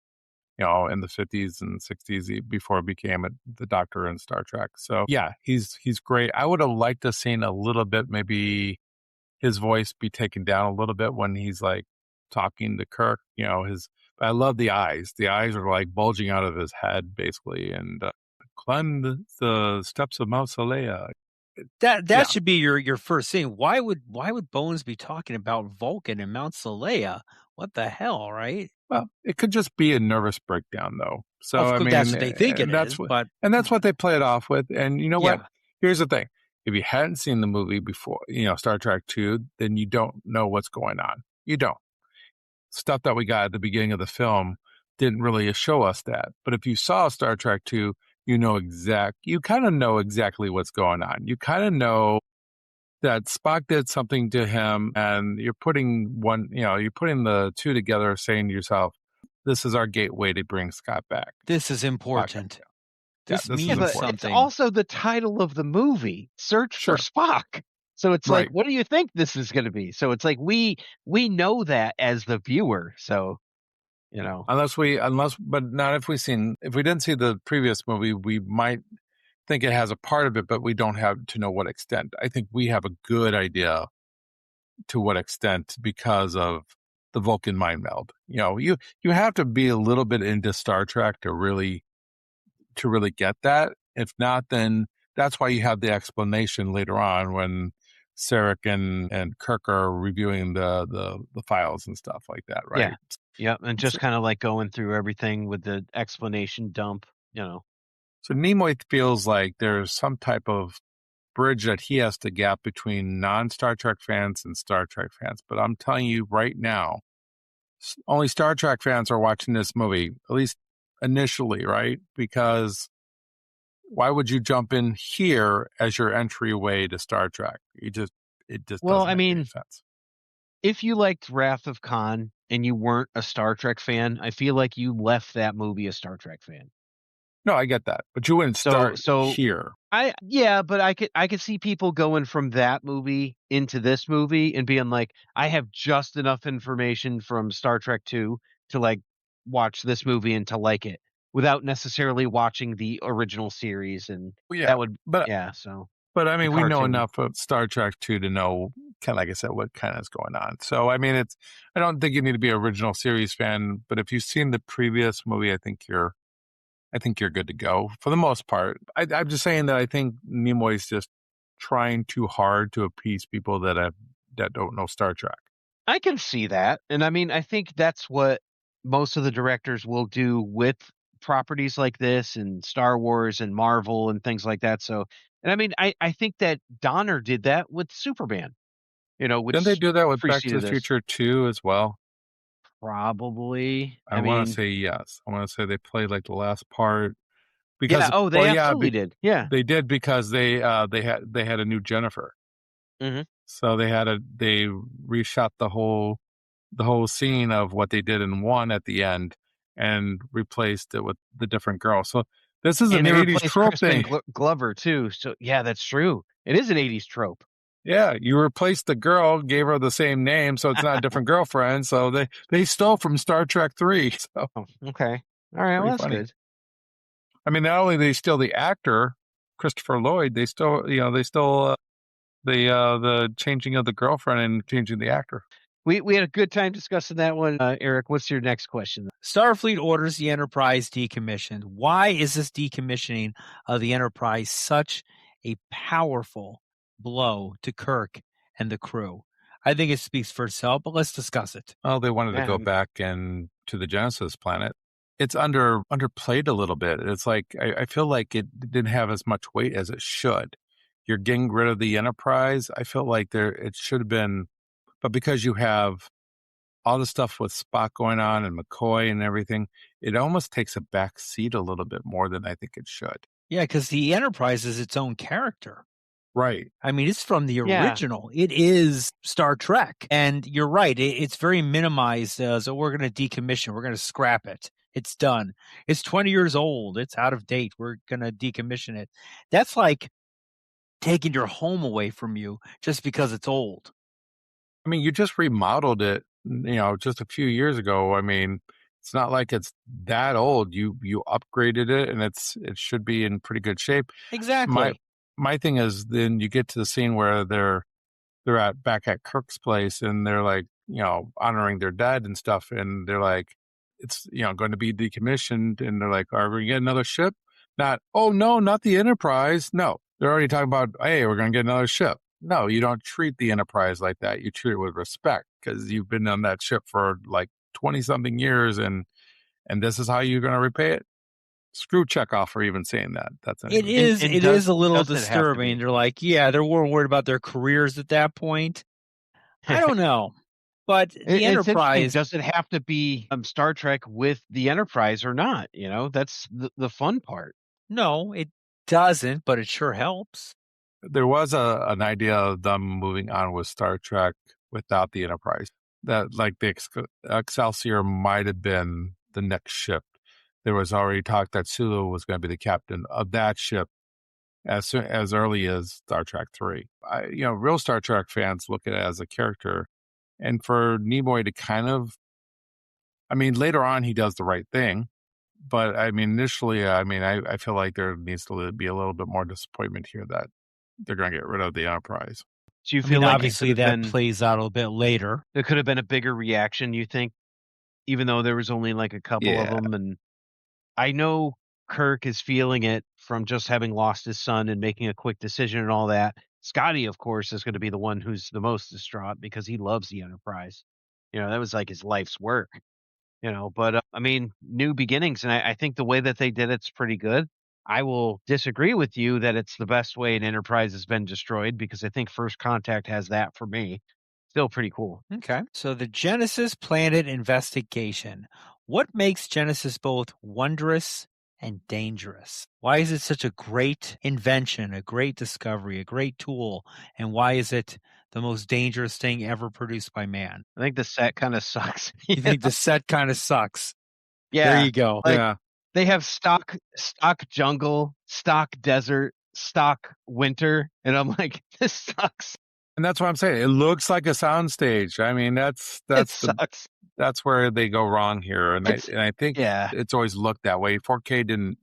you know, in the 50s and 60s before he became the Doctor in Star Trek. So yeah, he's great. I would have liked to seen a little bit, maybe his voice be taken down a little bit when he's like talking to Kirk. You know, I love the eyes. The eyes are like bulging out of his head, basically, and climb the steps of Mount Salea. That should be your first scene. Why would Bones be talking about Vulcan and Mount Salea? What the hell, right? Well, it could just be a nervous breakdown, though. So I mean, that's what they think it is. And that's what they play it off with. And you know what? Here's the thing: if you hadn't seen the movie before, you know, Star Trek II, then you don't know what's going on. You don't. Stuff that we got at the beginning of the film didn't really show us that. But if you saw Star Trek II, you kind of know exactly what's going on. You kind of know that Spock did something to him, and you're putting the two together, saying to yourself, this is our gateway to bring Scott back. This is important. This means something. It's also the title of the movie, Search for Spock. So it's like, what do you think this is going to be? So it's like we know that as the viewer. So, you know, but not if we didn't see the previous movie, we might think it has a part of it, but we don't have to know what extent. I think we have a good idea to what extent because of the Vulcan mind meld. You know, you have to be a little bit into Star Trek to really get that. If not, then that's why you have the explanation later on when Sarek and Kirk are reviewing the files and stuff like that, right? Yeah, and just kind of like going through everything with the explanation dump, you know. So Nimoy feels like there's some type of bridge that he has to gap between non-Star Trek fans and Star Trek fans. But I'm telling you right now, only Star Trek fans are watching this movie, at least initially, right? Because why would you jump in here as your entryway to Star Trek? It just doesn't make any sense. If you liked Wrath of Khan and you weren't a Star Trek fan, I feel like you left that movie a Star Trek fan. No, I get that, but you wouldn't start here. But I could see people going from that movie into this movie and being like, I have just enough information from Star Trek II to like watch this movie and to like it without necessarily watching the original series. And But I mean, we know enough of Star Trek II to know, kind of like I said, what kind of is going on. So I mean, I don't think you need to be an original series fan, but if you've seen the previous movie, I think you're good to go for the most part. I'm just saying that I think Nimoy's just trying too hard to appease people that don't know Star Trek. I can see that. And I mean, I think that's what most of the directors will do with properties like this and Star Wars and Marvel and things like that. So, and I mean, I think that Donner did that with Superman. You know, didn't they do that with Back to the Future 2 as well? Probably. I want to say yes. I want to say they played like the last part Because they absolutely did. Yeah. they did because they had a new Jennifer. Mm-hmm. So they reshot the whole scene of what they did in 1 at the end and replaced it with the different girl. So this is And an they 80s replaced trope Crispin thing. Glover too. So yeah, that's true. It is an 80s trope. Yeah, you replaced the girl, gave her the same name, so it's not a different girlfriend. So they stole from Star Trek 3. So Oh, okay. All right. Well, pretty that's funny. good. I mean, not only they steal the actor Christopher Lloyd, they stole the changing of the girlfriend and changing the actor. We had a good time discussing that one. Eric, what's your next question? Starfleet orders the Enterprise decommissioned. Why is this decommissioning of the Enterprise such a powerful blow to Kirk and the crew? I think it speaks for itself, but let's discuss it. Oh, they wanted to go Yeah. back and to the Genesis planet. It's underplayed a little bit. It's like I feel like it didn't have as much weight as it should. You're getting rid of the Enterprise. I feel like it should have been, but because you have all the stuff with Spock going on and McCoy and everything, it almost takes a back seat a little bit more than I think it should. Yeah, because the Enterprise is its own character. Right. I mean, it's from the Yeah. original. It is Star Trek. And you're right. It's very minimized as we're going to decommission. We're going to scrap it. It's done. It's 20 years old. It's out of date. We're going to decommission it. That's like taking your home away from you just because it's old. I mean, you just remodeled it, just a few years ago. I mean, it's not like it's that old. You upgraded it, and it should be in pretty good shape. Exactly. My thing is, then you get to the scene where they're back at Kirk's place, and they're like, honoring their dead and stuff, and they're like, it's going to be decommissioned, and they're like, are we getting another ship? Not, oh no, not the Enterprise. No, they're already talking about, hey, we're going to get another ship. No, you don't treat the Enterprise like that. You treat it with respect because you've been on that ship for like 20 something years, and this is how you're going to repay it. Screw Chekhov for even saying that. That's It is. And It is a little doesn't it have to disturbing. be? They're like, yeah, they weren't worried about their careers at that point. I don't know, but the It's interesting. Enterprise. Does it have to be Star Trek with the Enterprise or not? That's the fun part. No, it doesn't, but it sure helps. There was an idea of them moving on with Star Trek without the Enterprise. That like the Excelsior might have been the next ship. There was already talk that Sulu was going to be the captain of that ship as early as Star Trek 3. Real Star Trek fans look at it as a character, and for Nimoy to kind of, I mean, later on he does the right thing, but I mean, initially, I feel like there needs to be a little bit more disappointment here that they're going to get rid of the Enterprise. Do you feel like obviously that plays out a little bit later. There could have been a bigger reaction, you think, even though there was only like a couple of them? And I know Kirk is feeling it from just having lost his son and making a quick decision and all that. Scotty, of course, is going to be the one who's the most distraught because he loves the Enterprise. That was like his life's work. But I mean, new beginnings, and I think the way that they did it's pretty good. I will disagree with you that it's the best way an Enterprise has been destroyed because I think First Contact has that for me. Still pretty cool. Okay. So the Genesis Planet Investigation. What makes Genesis both wondrous and dangerous? Why is it such a great invention, a great discovery, a great tool? And why is it the most dangerous thing ever produced by man? I think the set kind of sucks. You think the set kind of sucks? Yeah. There you go. Like, they have stock jungle, stock desert, stock winter, and I'm like, this sucks. And that's what I'm saying. It looks like a soundstage. I mean, Sucks. That's where they go wrong here, and I think it's always looked that way. 4K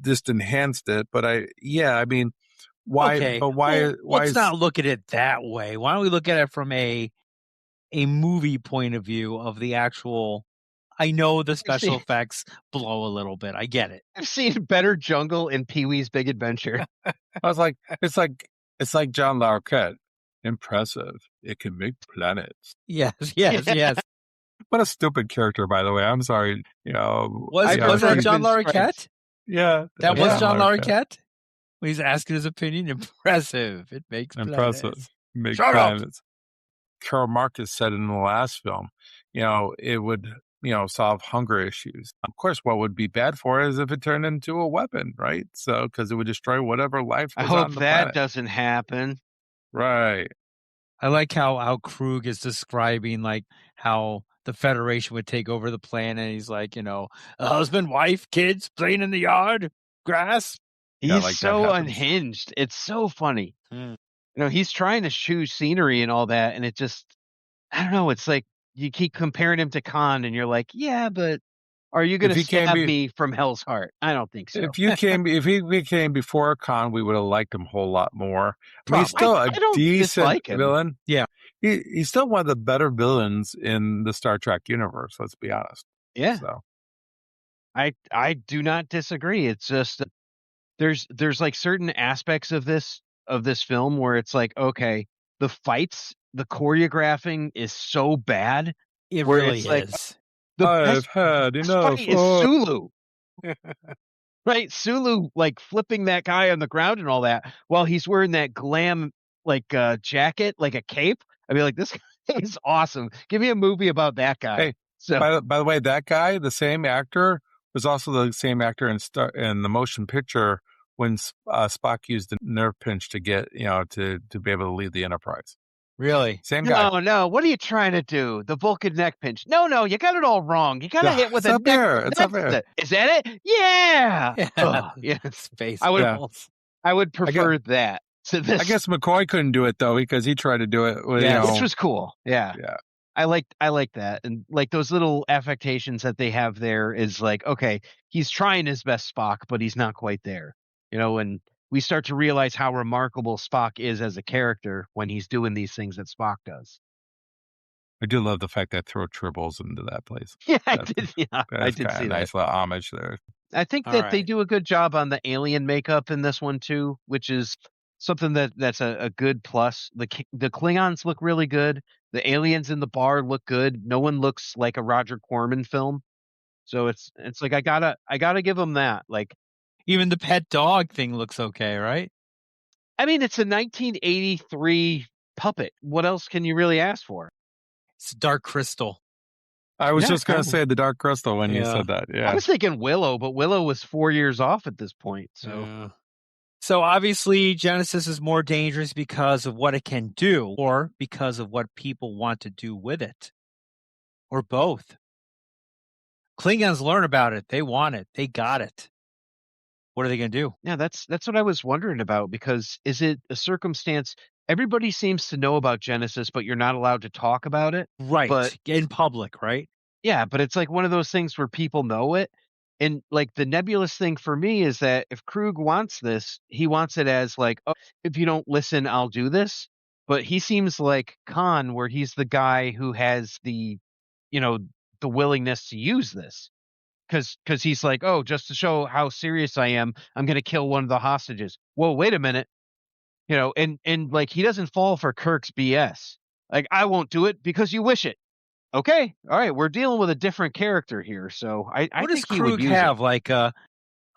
just enhanced it, but I mean, why? Okay. But why? Let's not look at it that way. Why don't we look at it from a movie point of view of the actual? I know the special effects blow a little bit. I get it. I've seen better jungle in Pee-wee's Big Adventure. I was like, it's like John Larroquette. Impressive. It can make planets. Yes. What a stupid character, by the way. I'm sorry. Was that John Larroquette? Yeah. That was John Larroquette? When he's asking his opinion. Impressive. It makes planets. Make planets. Carol Marcus said in the last film, it would solve hunger issues. Of course, what would be bad for it is if it turned into a weapon, right? So, because it would destroy whatever life I was hope on the that planet. doesn't happen. Right. I like how Krug is describing like how the Federation would take over the planet. He's like, a husband, wife, kids playing in the yard, grass. Yeah, He's like that so happens. unhinged. It's so funny. Hmm. He's trying to choose scenery and all that, and it just, I don't know. It's like you keep comparing him to Khan, and you're like, yeah, but are you going If to he came stab be- me from Hell's Heart? I don't think so. If he became before Khan, we would have liked him a whole lot more. I mean, he's Probably. still I a don't decent dislike him. villain. Yeah. He's still one of the better villains in the Star Trek universe. Let's be honest. Yeah, So I do not disagree. It's just there's like certain aspects of this film where it's like, okay, the fights, the choreographing is so bad. It Where really it's like, is. the I've had best enough. fight is Sulu. Right? Sulu like flipping that guy on the ground and all that while he's wearing that glam like jacket, like a cape. I'd be like, this guy is awesome. Give me a movie about that guy. Hey, So by the way, that guy, the same actor, was also the same actor in the motion picture when Spock used the nerve pinch to get to be able to lead the Enterprise. Really? Same guy. no, what are you trying to do? The Vulcan neck pinch. No, you got it all wrong. You gotta hit with It's a up neck. there. It's up there. Is that it? Yeah. Yeah. Oh, yes. Space I would- Balls. I would prefer that to this. I guess McCoy couldn't do it though because he tried to do it with Yes. Which was cool. Yeah. Yeah. I like that. And like those little affectations that they have there is like, okay, he's trying his best Spock, but he's not quite there. And we start to realize how remarkable Spock is as a character when he's doing these things that Spock does. I do love the fact that throw tribbles into that place. Yeah, I That's- did. Yeah, I That's did kind see of that. nice little homage there. I think All that they right. do a good job on the alien makeup in this one too, which is something that's a good plus. The Klingons look really good. The aliens in the bar look good. No one looks like a Roger Corman film. So it's like I gotta give them that. Like, Even the pet dog thing looks okay, right? I mean, it's a 1983 puppet. What else can you really ask for? It's Dark Crystal. I was Yeah, just going to kinda. say the Dark Crystal when you Yeah. said that. I Yeah. was thinking Willow, but Willow was 4 years off at this point. So Yeah. So obviously Genesis is more dangerous because of what it can do or because of what people want to do with it. Or both. Klingons learn about it. They want it. They got it. What are they going to do? yeah, that's what I was wondering about, because is it a circumstance? Everybody seems to know about Genesis, but you're not allowed to talk about it. Right. But- in public, right? Yeah, but it's like one of those things where people know it. And like the nebulous thing for me is that if Krug wants this, he wants it as like, oh, if you don't listen, I'll do this. But he seems like Khan, where he's the guy who has the willingness to use this. Because he's like, oh, just to show how serious I am, I'm going to kill one of the hostages. Whoa, wait a minute. And like he doesn't fall for Kirk's BS. Like, I won't do it because you wish it. Okay, all right, we're dealing with a different character here, so I What does think he would Krug use have? it. Like a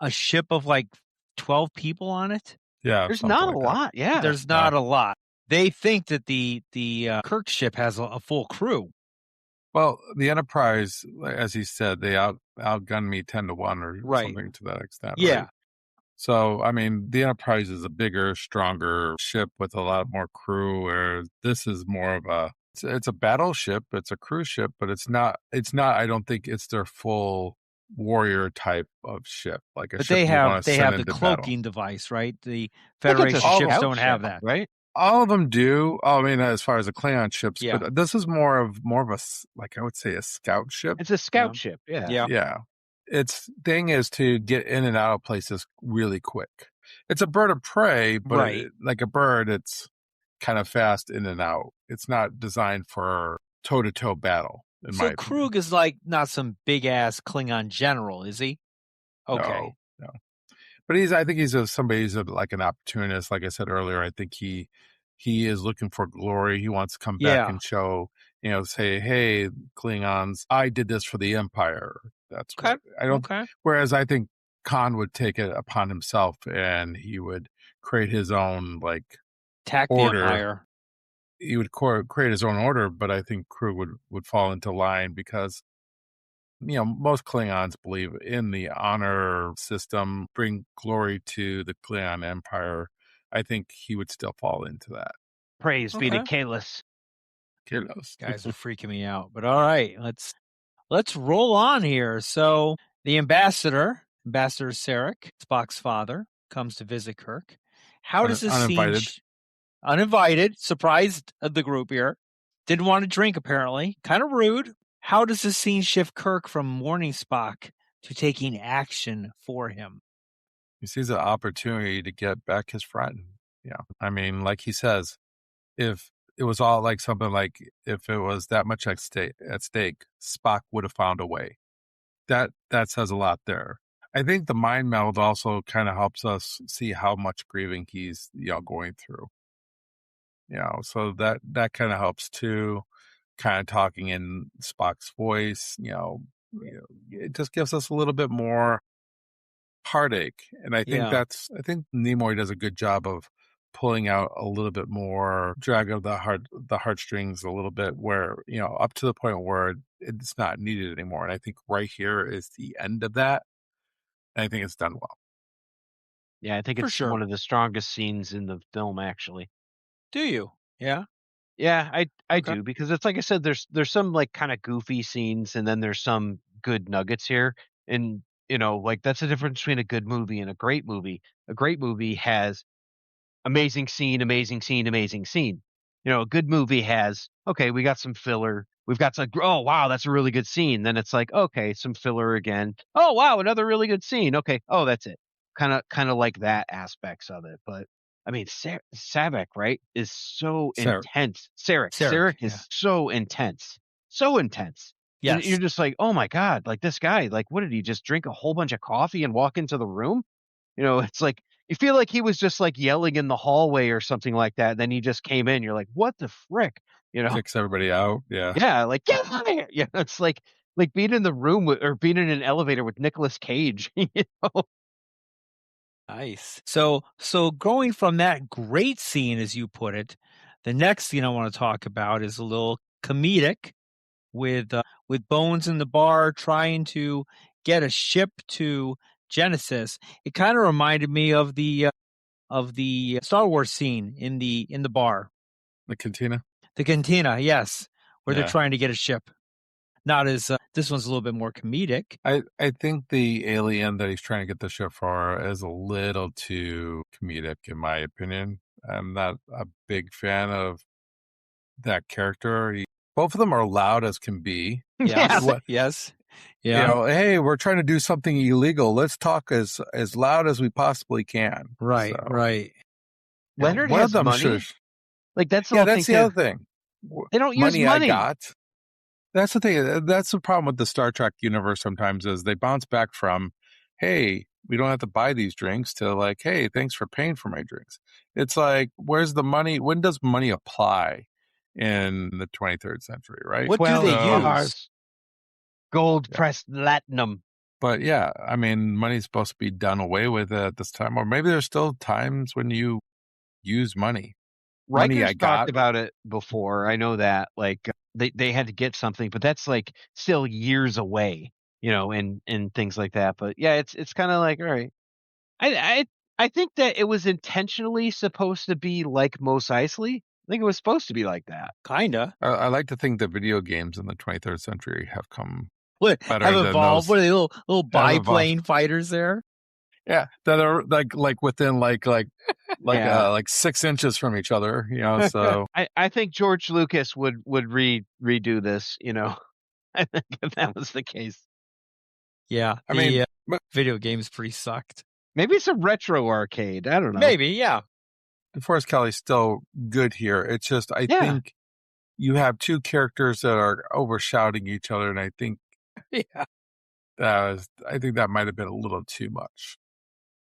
ship of like 12 people on it? Yeah. There's something not like a that. lot, yeah. There's not a lot. They think that the Kirk ship has a full crew. Well, the Enterprise, as he said, they outgunned me 10-1 or Right. something to that extent. Yeah. Right? So, I mean, the Enterprise is a bigger, stronger ship with a lot more crew, where this is more of it's a battleship, it's a cruise ship, but it's not, I don't think it's their full warrior type of ship. Like a But ship they you have want to they send have the into battle. cloaking device, right? The I think it's a Federation ships scout don't have ship, that. right? All of them do. I mean, as far as the Klingon ships, Yeah. but this is more of a, like I would say, a scout ship. It's a scout Yeah. ship, yeah. Yeah. Yeah. Its thing is to get in and out of places really quick. It's a bird of prey, but Right. like a bird, it's kind of fast in and out. It's not designed for toe-to-toe battle, in my So opinion. Krug is like not some big ass Klingon general, is he? Okay. No. But I think he's somebody who's like an opportunist. Like I said earlier, I think he is looking for glory. He wants to come back Yeah. and show, say, hey, Klingons, I did this for the Empire. That's Okay. what I don't. Okay. Whereas I think Khan would take it upon himself and he would create his own Attack the order. Empire. He would create his own order, but I think Krug would fall into line because most Klingons believe in the honor system, bring glory to the Klingon Empire. I think he would still fall into that. Praise be to Okay. Kalis. Kalos. Guys are freaking me out. But all right, let's roll on here. So the Ambassador Sarek, Spock's father, comes to visit Kirk. How does this Uninvited. scene uninvited, surprised the group here. Didn't want to drink, apparently. Kind of rude. How does this scene shift Kirk from warning Spock to taking action for him? He sees an opportunity to get back his friend. Yeah. I mean, like he says, if it was all like something like if it was that much at stake, Spock would have found a way. That says a lot there. I think the mind meld also kind of helps us see how much grieving he's going through. So that kind of helps too. Kind of talking in Spock's voice, it just gives us a little bit more heartache. And I think Yeah. I think Nimoy does a good job of pulling out a little bit more drag of the heartstrings a little bit where, up to the point where it's not needed anymore. And I think right here is the end of that. And I think it's done well. Yeah, I think For it's sure. one of the strongest scenes in the film, actually. Do you? Yeah. Yeah, I Okay. do, because it's like I said, there's some like kind of goofy scenes, and then there's some good nuggets here. And like that's the difference between a good movie and a great movie. A great movie has amazing scene, amazing scene, amazing scene. A good movie has, okay, we got some filler. We've got some, oh wow, that's a really good scene. Then it's like, okay, some filler again. Oh wow, another really good scene. Okay, oh that's it. Kind of like that aspects of it. But I mean, Savick, right, is so Sarek. intense. Sarek Yeah. is so intense, so intense. And Yes. you're just like, oh my god, like this guy, like what did he just drink a whole bunch of coffee and walk into the room? It's like you feel like he was just like yelling in the hallway or something like that. And then he just came in. You're like, what the frick? Kicks everybody out. Yeah. Yeah, like get out of here. Yeah, it's like being in the room or being in an elevator with Nicolas Cage. Nice. So going from that great scene, as you put it, the next scene I want to talk about is a little comedic with Bones in the bar trying to get a ship to Genesis. It kind of reminded me of the Star Wars scene in the bar, The cantina. the cantina. Yes, where they're Yeah. trying to get a ship. Not as this one's a little bit more comedic. I think the alien that he's trying to get the ship for is a little too comedic, in my opinion. I'm not a big fan of that character. Both of them are loud as can be. Yes. What- Yes. Yeah. Hey, we're trying to do something illegal. Let's talk as loud as we possibly can. Right. So, Right. Leonard one has of them money. should. Like that's the Yeah, whole that's thing the too. other thing. They don't use Money I money. got. That's the thing. That's the problem with the Star Trek universe sometimes is they bounce back from, hey, we don't have to buy these drinks to like, hey, thanks for paying for my drinks. It's like, where's the money? When does money apply in the 23rd century, right? What do they 12 use? bars. Gold pressed platinum. But yeah, I mean, money's supposed to be done away with at this time. Or maybe there's still times when you use money. Money Riker's I got. talked about it before. I know that. Like they had to get something, but that's like still years away, and things like that. But yeah, it's kind of like, all right. I think that it was intentionally supposed to be like Mos Eisley. I think it was supposed to be like that. Kinda. I like to think that video games in the 23rd century have come What better have than evolved? those. What are they little evolved. biplane fighters there? Yeah, that are like within like Yeah. 6 inches from each other. So I think George Lucas would redo this. I think if that was the case. Yeah. I mean, but video games pretty sucked. Maybe it's a retro arcade. I don't know. Maybe. Yeah. DeForest Kelly's still good here. It's just I think you have two characters that are overshouting each other, and I think Yeah. I think that might have been a little too much.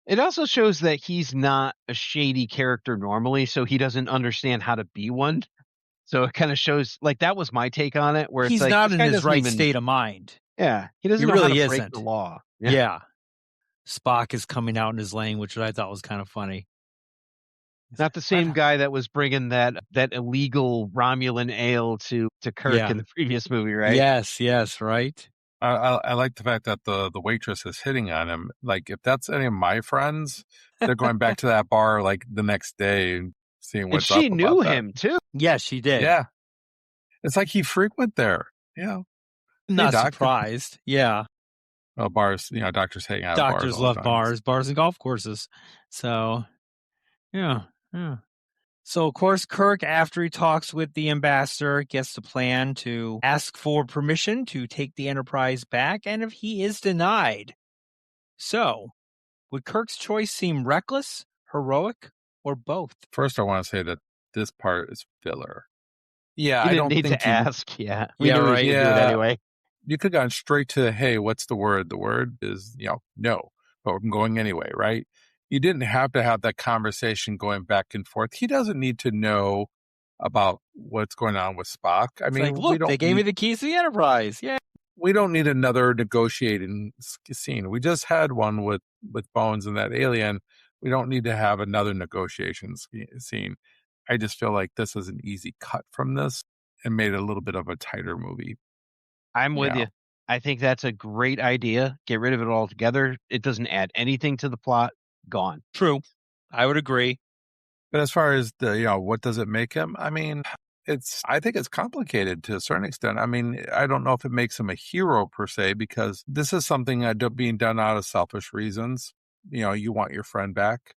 It also shows that he's not a shady character normally, so he doesn't understand how to be one. So it kind of shows, like, that was my take on it, where He's it's like, not this in guy his doesn't right even, state of mind. Yeah, he doesn't He know how really to break isn't. the law. Yeah. Spock is coming out in his language, which I thought was kind of funny. Not the same guy that was bringing that illegal Romulan ale to Kirk in the previous movie, right? Yes, right. I like the fact that the waitress is hitting on him. Like, if that's any of my friends, they're going back to that bar like the next day and seeing And what's she up knew about that. him too. Yes, she did. Yeah, it's like he frequent there. Yeah, Not doctor. surprised. Yeah. Well, bars. Doctors hang out at bars Doctors all love the time. bars and golf courses. So, yeah. So, of course, Kirk, after he talks with the ambassador, gets the plan to ask for permission to take the Enterprise back, and if he is denied. So, would Kirk's choice seem reckless, heroic, or both? First, I want to say that this part is filler. Yeah, You I didn't don't need think to ask. Yeah, we Yeah, knew he was right. going to do it Yeah. anyway. You could have gone straight to, hey, what's the word? The word is, no, but I'm going anyway, right? You didn't have to have that conversation going back and forth. He doesn't need to know about what's going on with Spock. I It's mean, like, look, they gave me the keys to the Enterprise. Yeah. we don't need another negotiating scene. We just had one with Bones and that alien. We don't need to have another negotiation scene. I just feel like this is an easy cut from this and made it a little bit of a tighter movie. I'm with you. I think that's a great idea. Get rid of it altogether. It doesn't add anything to the plot. Gone. True. I would agree. But as far as the, what does it make him? I mean, I think it's complicated to a certain extent. I mean, I don't know if it makes him a hero per se, because this is something being done out of selfish reasons. You want your friend back.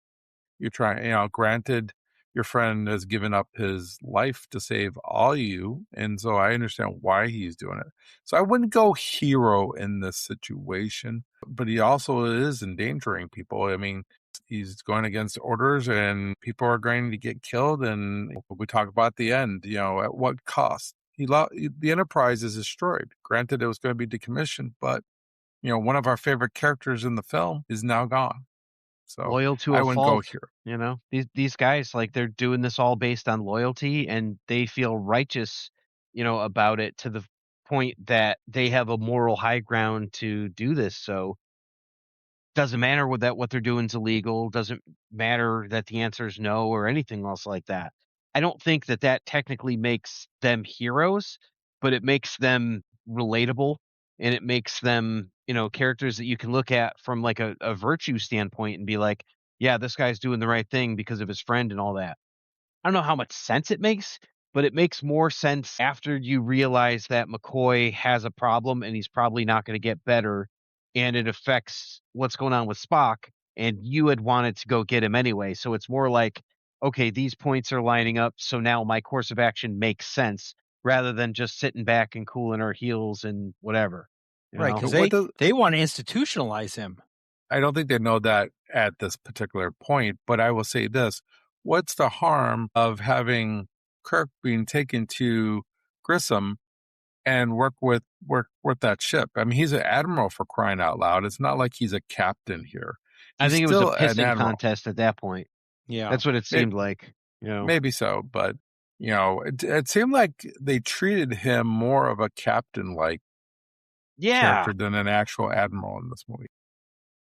You're trying, granted, your friend has given up his life to save all you. And so I understand why he's doing it. So I wouldn't go hero in this situation, but he also is endangering people. I mean, he's going against orders and people are going to get killed. And we talk about the end, at what cost? The Enterprise is destroyed. Granted, it was going to be decommissioned, but, one of our favorite characters in the film is now gone. So Loyal to I a wouldn't fault. go here. These guys, like, they're doing this all based on loyalty, and they feel righteous, about it to the point that they have a moral high ground to do this. So doesn't matter what they're doing is illegal. Doesn't matter that the answer is no or anything else like that. I don't think that technically makes them heroes, but it makes them relatable, and it makes them, characters that you can look at from like a virtue standpoint and be like, yeah, this guy's doing the right thing because of his friend and all that. I don't know how much sense it makes, but it makes more sense after you realize that McCoy has a problem and he's probably not going to get better, and it affects what's going on with Spock, and you had wanted to go get him anyway. So it's more like, okay, these points are lining up, so now my course of action makes sense rather than just sitting back and cooling our heels and whatever. Right, because What they want to institutionalize him. I don't think they know that at this particular point, but I will say this. What's the harm of having Kirk being taken to Grissom and work with that ship? I mean, he's an admiral, for crying out loud. It's not like he's a captain here. I He's think it was a still an pissing admiral. contest at that point. Yeah. That's what it seemed like. Maybe so, but it seemed like they treated him more of a captain-like character than an actual admiral in this movie.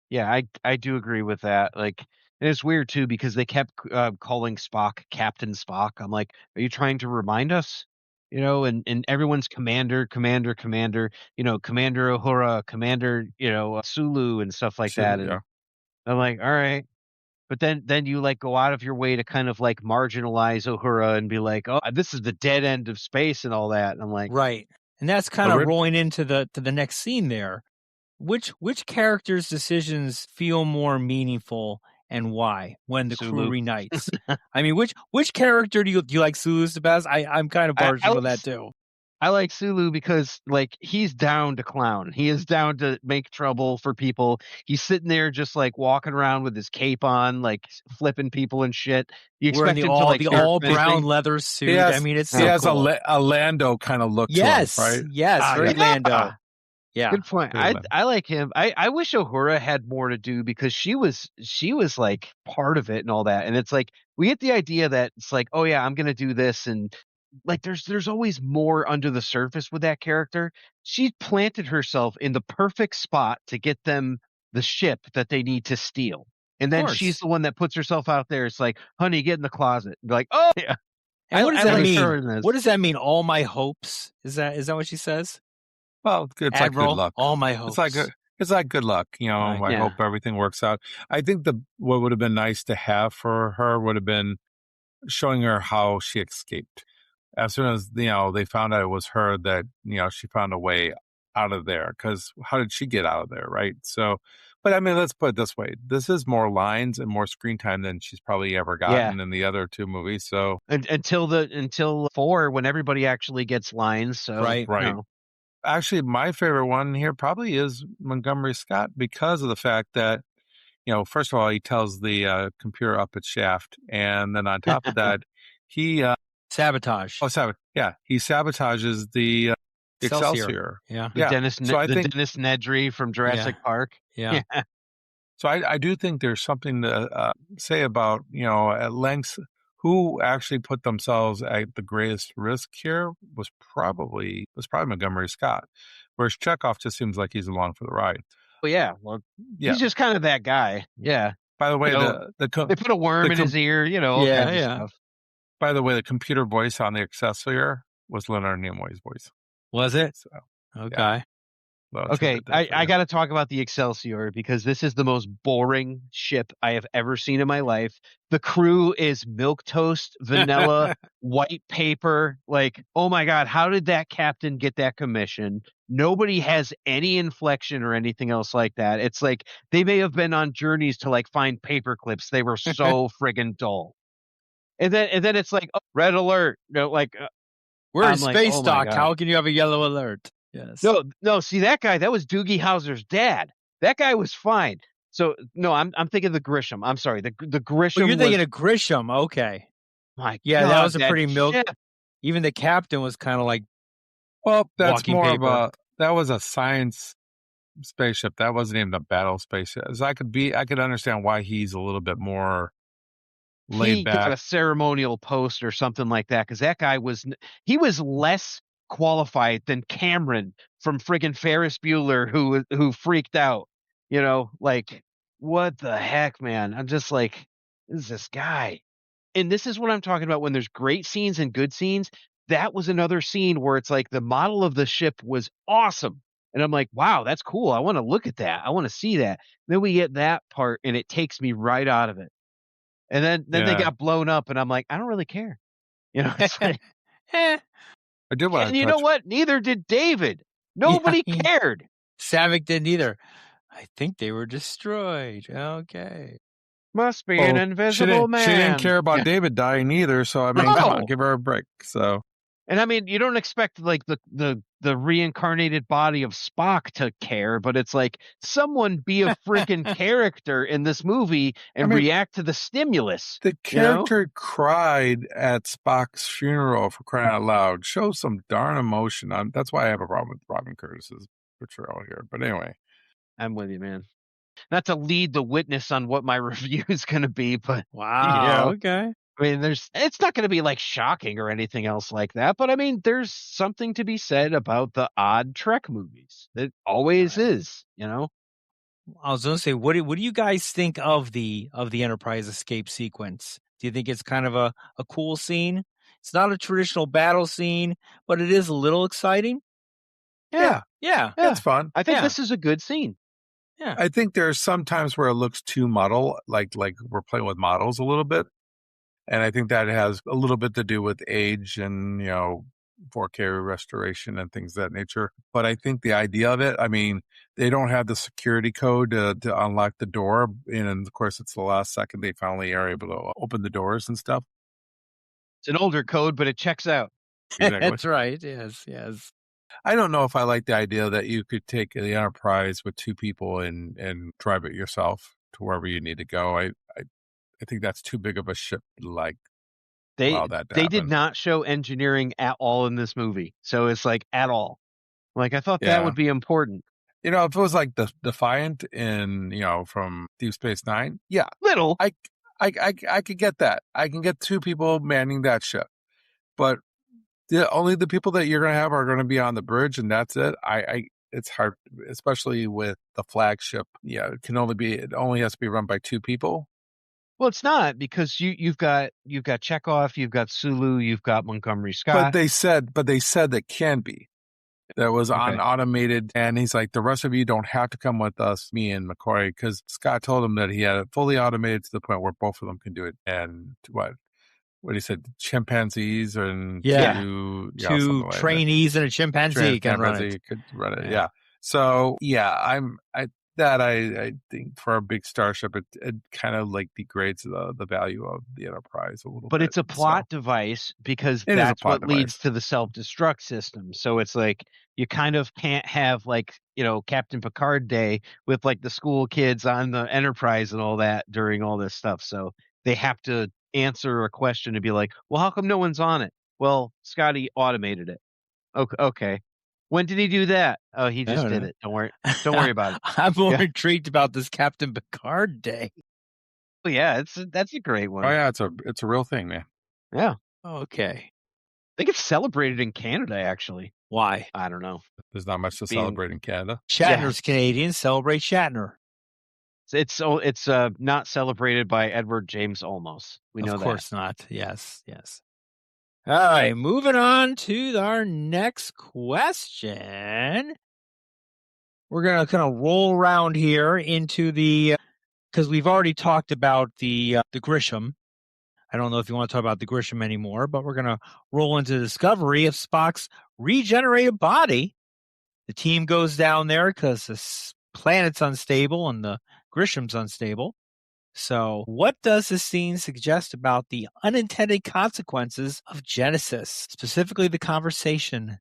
Yeah, I do agree with that. Like, and it's weird too because they kept calling Spock Captain Spock. I'm like, are you trying to remind us? And everyone's commander, Commander, Commander Uhura, Commander, Sulu and stuff like that. And Yeah. I'm like, all right. But then you like go out of your way to kind of like marginalize Uhura and be like, oh, this is the dead end of space and all that. And I'm like, right. And that's kind of rolling into the next scene there. Which character's decisions feel more meaningful and why when the Sulu. crew reunites? I mean, which character do you like Sulu's the best? I'm kind of partial to that too. I like Sulu because like he's down to clown. He is down to make trouble for people. He's sitting there just like walking around with his cape on, like flipping people and shit. You expect him to like the all brown leather suit. He has cool. a Lando kind of look. Yes, to him, right? Yes, very Lando. Yeah, good point. I like him. I wish Uhura had more to do because she was like part of it and all that. And it's like we get the idea that it's like, oh yeah, I'm gonna do this, and like there's always more under the surface with that character. She planted herself in the perfect spot to get them the ship that they need to steal, and then she's the one that puts herself out there. It's like, honey, get in the closet. Like, oh yeah. And what does that mean? What does that mean? All my hopes? Is that what she says? Well, it's like good Admiral, luck. all my hopes. It's like good luck. I Yeah. hope everything works out. I think what would have been nice to have for her would have been showing her how she escaped. As soon as they found out it was her, that she found a way out of there. Because how did she get out of there, right? So, but I mean, let's put it this way: this is more lines and more screen time than she's probably ever gotten in the other two movies. So until 4, when everybody actually gets lines. So Right. Actually, my favorite one here probably is Montgomery Scott, because of the fact that, first of all, he tells the computer up its shaft. And then on top of that, he sabotage. He sabotages the Excelsior. Yeah. Dennis think Dennis Nedry from Jurassic Park. Yeah. So I do think there's something to say about, at length, who actually put themselves at the greatest risk here was probably Montgomery Scott, whereas Chekhov just seems like he's along for the ride. Well, yeah. Well, he's just kind of that guy. Yeah. By the way, they put a worm in his ear, all kinds of stuff. By the way, the computer voice on the Excelsior was Leonard Nimoy's voice. Was it? So, okay. Okay, I got to talk about the Excelsior, because this is the most boring ship I have ever seen in my life. The crew is milquetoast, vanilla, white paper. Like, oh my God, how did that captain get that commission? Nobody has any inflection or anything else like that. It's like they may have been on journeys to like find paper clips. They were so friggin' dull. And then it's like, oh, red alert. We're in space dock. How can you have a yellow alert? Yes. No. See, that guy, that was Doogie Howser's dad. That guy was fine. So no, I'm thinking the Grisham. I'm sorry, the Grisham. Oh, you're thinking of Grisham. Okay. My God, that was a pretty ship. Even the captain was kind of like. Well, that's more paper. that was a science spaceship. That wasn't even a battle spaceship. So I could understand why he's a little bit more laid back. He got a ceremonial post or something like that, because that guy was less qualified than Cameron from friggin' Ferris Bueller, who freaked out. Like, what the heck, man? I'm just like, who's this guy? And this is what I'm talking about when there's great scenes and good scenes. That was another scene where it's like the model of the ship was awesome. And I'm like, wow, that's cool. I want to look at that. I want to see that. Then we get that part and it takes me right out of it. And then they got blown up and I'm like, I don't really care. It's like, I did want and you know what? Neither did David. Nobody cared. Savick didn't either. I think they were destroyed. Okay. Must be an invisible man. She didn't care about David dying either. So I mean, come on, give her a break. So. And I mean, you don't expect like the reincarnated body of Spock to care, but it's like someone be a freaking character in this movie and react to the stimulus. The character cried at Spock's funeral, for crying out loud. Show some darn emotion. That's why I have a problem with Robin Curtis's portrayal here. But anyway, I'm with you, man. Not to lead the witness on what my review is going to be, but wow, okay. I mean, it's not going to be like shocking or anything else like that, but I mean, there's something to be said about the odd Trek movies. It always is, I was going to say, what do you guys think of the Enterprise escape sequence? Do you think it's kind of a cool scene? It's not a traditional battle scene, but it is a little exciting. Yeah, it's fun. I think this is a good scene. Yeah, I think there's some times where it looks too muddle, like we're playing with models a little bit. And I think that has a little bit to do with age and, 4K restoration and things of that nature. But I think the idea of it, I mean, they don't have the security code to unlock the door. And of course, it's the last second they finally are able to open the doors and stuff. It's an older code, but it checks out. Exactly. That's right. Yes. I don't know if I like the idea that you could take the Enterprise with two people and drive it yourself to wherever you need to go. I think that's too big of a ship to allow that to They happen. did not show engineering at all in this movie. So it's like at all. Like I thought that would be important. If it was like the Defiant in, from Deep Space Nine, yeah. Little. I could get that. I can get two people manning that ship. But only the people that you're going to have are going to be on the bridge, and that's it. It's hard, especially with the flagship. Yeah, it only has to be run by two people. Well, it's not, because you've got Chekhov, you've got Sulu, you've got Montgomery Scott. But they said that can be. that was Okay. automated. And he's like, the rest of you don't have to come with us, me and McCoy, because Scott told him that he had it fully automated to the point where both of them can do it. And what he said, chimpanzees and Yeah. something Two like that. trainees and a chimpanzee can run it. Could run it. Yeah. Yeah. So yeah, I think for a big starship, it kind of like degrades the value of the Enterprise a little bit. But it's a plot device because It is a that's plot what leads device. to the self-destruct system. So it's like you kind of can't have like, Captain Picard Day with like the school kids on the Enterprise and all that during all this stuff. So they have to answer a question and be like, well, how come no one's on it? Well, Scotty automated it. Okay. When did he do that? Oh, he just did it. Don't worry about it. I'm more intrigued about this Captain Picard Day. Oh, yeah, that's a great one. Oh yeah, it's a real thing, man. Yeah. Okay. I think it's celebrated in Canada, actually. Why? I don't know. There's not much to celebrate in Canada. Shatner's Canadian. Celebrate Shatner. It's not celebrated by Edward James Olmos. We know that. Of course not. Yes. All right, moving on to our next question. We're going to kind of roll around here into because we've already talked about the Grisham. I don't know if you want to talk about the Grisham anymore, but we're going to roll into the discovery of Spock's regenerated body. The team goes down there because the planet's unstable and the Grisham's unstable. So what does this scene suggest about the unintended consequences of Genesis, specifically the conversation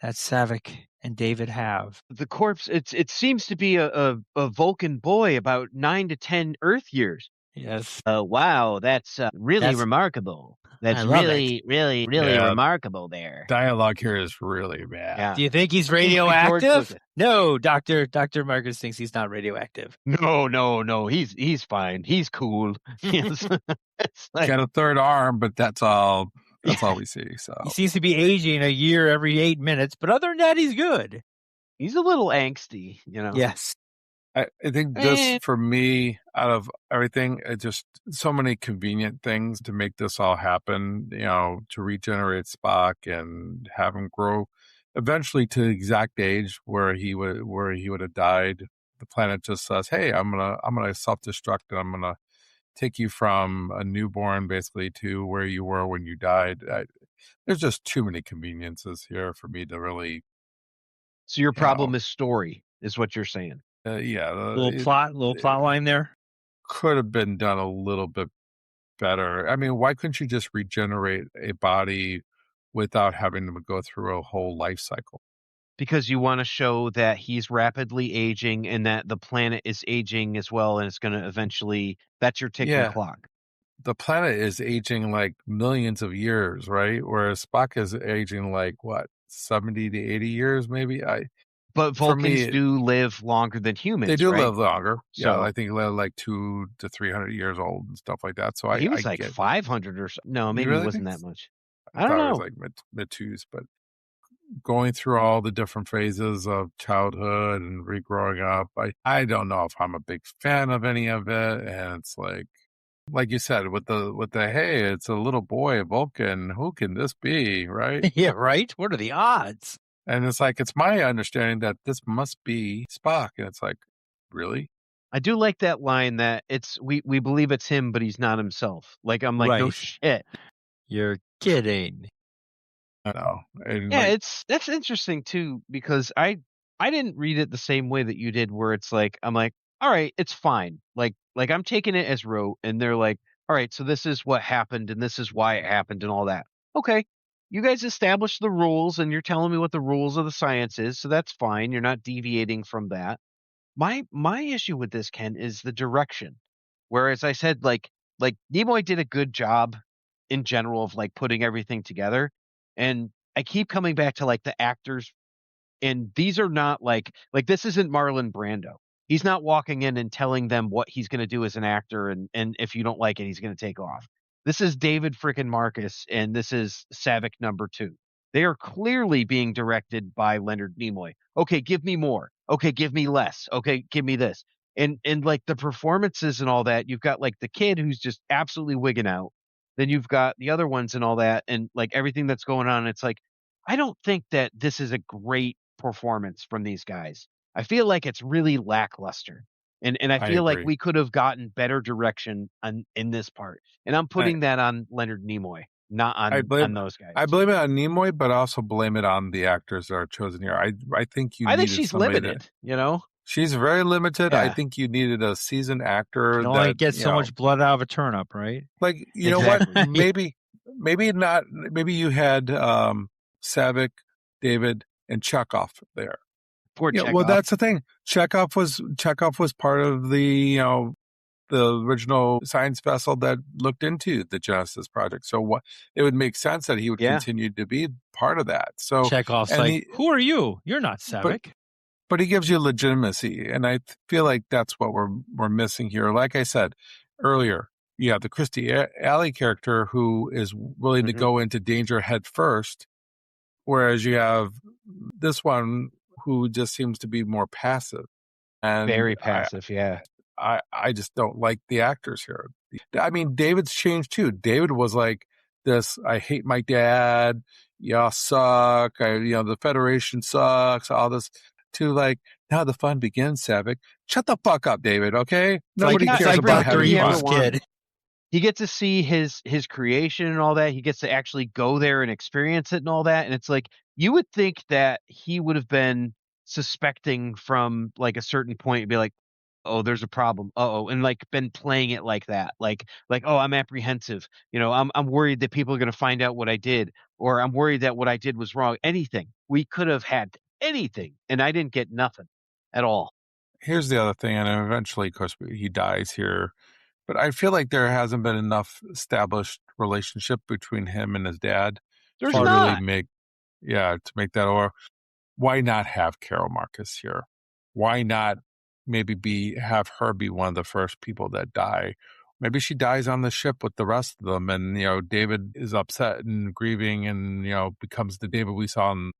that Saavik and David have? The corpse, it seems to be a Vulcan boy about 9 to 10 Earth years. Yes. Wow, that's really remarkable. That's really remarkable there. Dialogue here is really bad. Yeah. Do you think he's radioactive? No, Dr. Marcus thinks he's not radioactive. No. He's fine. He's cool. Yes. It's like, got a third arm, but that's all we see. So he seems to be aging a year every 8 minutes, but other than that, he's good. He's a little angsty, Yes. I think this, for me, out of everything, it just so many convenient things to make this all happen, to regenerate Spock and have him grow eventually to the exact age where he would have died. The planet just says, hey, I'm gonna self-destruct and I'm gonna take you from a newborn basically to where you were when you died. There's just too many conveniences here for me to really. So your problem is story, is what you're saying. Little plot line there. Could have been done a little bit better. I mean, why couldn't you just regenerate a body without having to go through a whole life cycle? Because you want to show that he's rapidly aging and that the planet is aging as well, and it's going to eventually, that's your ticking clock. The planet is aging like millions of years, right? Whereas Spock is aging like, what, 70 to 80 years maybe? But Vulcans do live longer than humans. They do right? live longer. So, yeah, I think they live like 200 to 300 years old and stuff like that. So he was like 500 or so. No, maybe it wasn't that much. I don't know. It was like mid twos, but going through all the different phases of childhood and regrowing up, I don't know if I'm a big fan of any of it. And it's like you said, with the hey, it's a little boy, a Vulcan. Who can this be, right? Yeah, right. What are the odds? And it's like, it's my understanding that this must be Spock. And it's like, really? I do like that line that we believe it's him, but he's not himself. Like, I'm like, no shit. You're kidding. I know. And yeah, that's interesting too, because I didn't read it the same way that you did, where it's like, I'm like, all right, it's fine. Like I'm taking it as rote, and they're like, all right, so this is what happened, and this is why it happened, and all that. Okay. You guys established the rules, and you're telling me what the rules of the science is, so that's fine. You're not deviating from that. My issue with this, Ken, is the direction. Whereas I said, like Nimoy did a good job in general of like putting everything together, and I keep coming back to like the actors, and these are not like this isn't Marlon Brando. He's not walking in and telling them what he's going to do as an actor, and if you don't like it, he's going to take off. This is David frickin' Marcus, and this is Saavik number 2. They are clearly being directed by Leonard Nimoy. Okay, give me more. Okay, give me less. Okay, give me this. And like the performances and all that, you've got like the kid who's just absolutely wigging out. Then you've got the other ones and all that, and like everything that's going on. It's like, I don't think that this is a great performance from these guys. I feel like it's really lackluster. And I I feel like agree. we could have gotten better direction in this part. And I'm putting that on Leonard Nimoy, not I on those guys. I blame it on Nimoy, but also blame it on the actors that are chosen here. I think you I think needed she's somebody limited, you know? she's very limited. I Yeah. think you needed a seasoned You actor can only that get so much blood out of a turnip, right? like you Exactly. know what? Maybe not. Maybe you had Savick, David, and Chekhov there. Poor Yeah, Chekhov. well, that's the thing. Chekhov was part of the the original science vessel that looked into the Genesis project. So what it would make sense that he would continue to be part of that. So Chekhov's and like, who are you? You're not Savick. but he gives you legitimacy, and I feel like that's what we're missing here. Like I said earlier, yeah, the Christy Alley character who is willing to go into danger head first, whereas you have this one who just seems to be more passive. And very passive, yeah. I just don't like the actors here. I mean, David's changed too. David was like this, I hate my dad, y'all suck, the Federation sucks, all this, to like, now the fun begins, Savick. Shut the fuck up, David, okay? Nobody cares about having fun. Kid. He gets to see his creation and all that. He gets to actually go there and experience it and all that. And it's like, you would think that he would have been suspecting from like a certain point and be like, oh, there's a problem. And like been playing it like that. Like, oh, I'm apprehensive. I'm worried that people are going to find out what I did, or I'm worried that what I did was wrong. Anything. We could have had anything. And I didn't get nothing at all. Here's the other thing. And eventually, of course, he dies here. But I feel like there hasn't been enough established relationship between him and his dad There's to not. really make that. Or why not have Carol Marcus here? Why not maybe have her be one of the first people that die? Maybe she dies on the ship with the rest of them, and David is upset and grieving, and becomes the David we saw in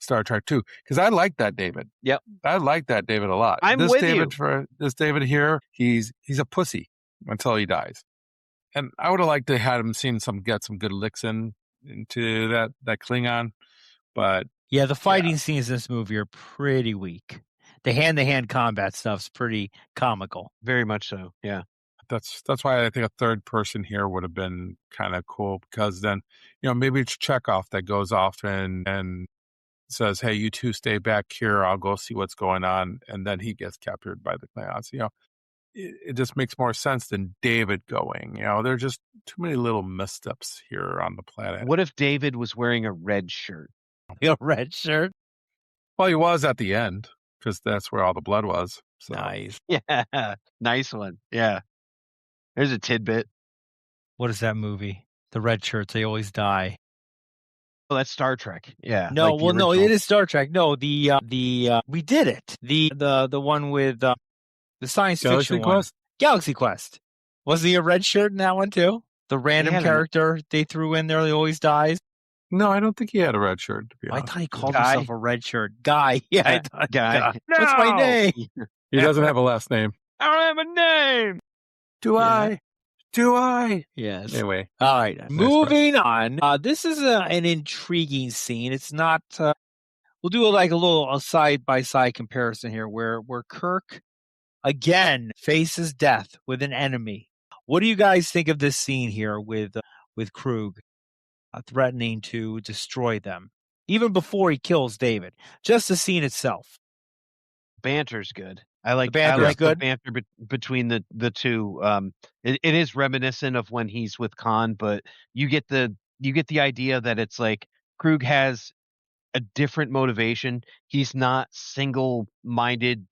Star Trek 2. Because I like that David. Yep, I like that David a lot. I'm this with David you. For this David here, he's a pussy until he dies. And I would have liked to have him get some good licks into that Klingon. But yeah, the fighting scenes in this movie are pretty weak. The hand-to-hand combat stuff's pretty comical. Very much so, yeah. That's why I think a third person here would have been kind of cool, because then, maybe it's Chekhov that goes off and says, hey, you two stay back here. I'll go see what's going on. And then he gets captured by the Klingons. It just makes more sense than David going. There are just too many little missteps here on the planet. What if David was wearing a red shirt? A red shirt? Well, he was at the end, because that's where all the blood was. So. Nice. Yeah, nice one. Yeah. There's a tidbit. What is that movie? The red shirts, they always die. Oh, that's Star Trek. Yeah. No, like no, it is Star Trek. No, we did it. The one with the science fiction one. Galaxy Quest. Was he a red shirt in that one too? The random character they threw in there, he always dies. No, I don't think he had a red shirt, to be honest. I thought he called himself a red shirt. Guy. Yeah, I thought Guy. No! What's my name? He doesn't have a last name. I don't have a name. Do I? Yes. Anyway. All right. Moving on. This is an intriguing scene. It's not. We'll do a little side-by-side comparison here, where Kirk again faces death with an enemy. What do you guys think of this scene here with Krug threatening to destroy them, even before he kills David? Just the scene itself. Banter's good. I like good. the banter between the two. It is reminiscent of when he's with Khan, but you get the idea that it's like Krug has a different motivation. He's not single-minded,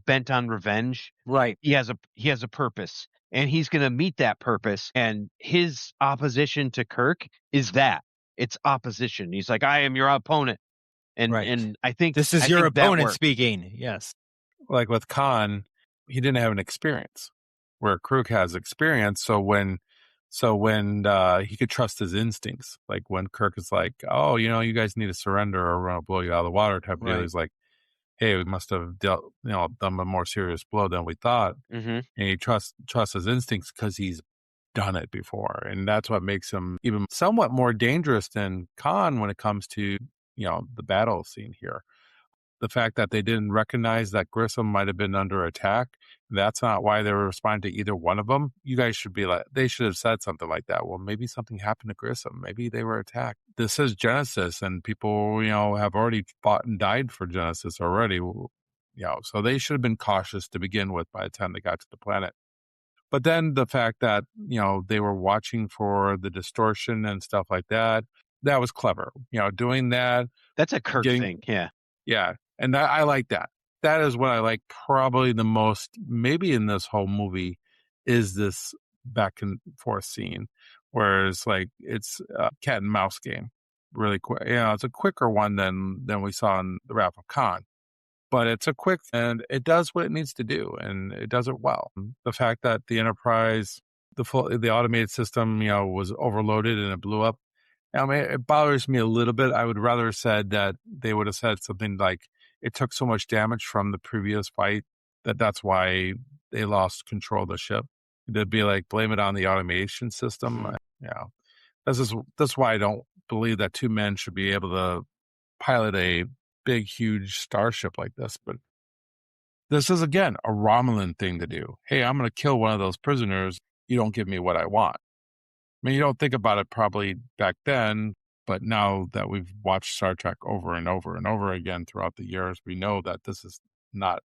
bent on revenge. Right. He has a purpose, and he's going to meet that purpose. And his opposition to Kirk is that it's opposition. He's like, I am your opponent. And I think this is your opponent speaking. Yes. Like with Khan, he didn't have an experience, where Krug has experience. So when he could trust his instincts, like when Kirk is like, oh, you guys need to surrender or we're going to blow you out of the water type of deal. He's like, hey, we must have done a more serious blow than we thought. Mm-hmm. And he trusts his instincts because he's done it before. And that's what makes him even somewhat more dangerous than Khan when it comes to, the battle scene here. The fact that they didn't recognize that Grissom might have been under attack, that's not why they were responding to either one of them. You guys should be like, they should have said something like that. Well, maybe something happened to Grissom. Maybe they were attacked. This is Genesis, and people, have already fought and died for Genesis already. So they should have been cautious to begin with by the time they got to the planet. But then the fact that, they were watching for the distortion and stuff like that, that was clever. Doing that. That's a Kirk thing. Yeah. Yeah. And I like that. That is what I like probably the most, maybe in this whole movie, is this back and forth scene, where it's like it's a cat and mouse game, really quick. It's a quicker one than we saw in the Wrath of Khan, but it's a quick and it does what it needs to do, and it does it well. The fact that the Enterprise, the automated system, was overloaded and it blew up. I mean, it bothers me a little bit. I would rather have said that they would have said something like it took so much damage from the previous fight that's why they lost control of the ship. They'd be like, blame it on the automation system. That's why I don't believe that two men should be able to pilot a big, huge starship like this. But this is, again, a Romulan thing to do. Hey, I'm going to kill one of those prisoners. You don't give me what I want. I mean, you don't think about it probably back then, but now that we've watched Star Trek over and over and over again throughout the years, we know that this is not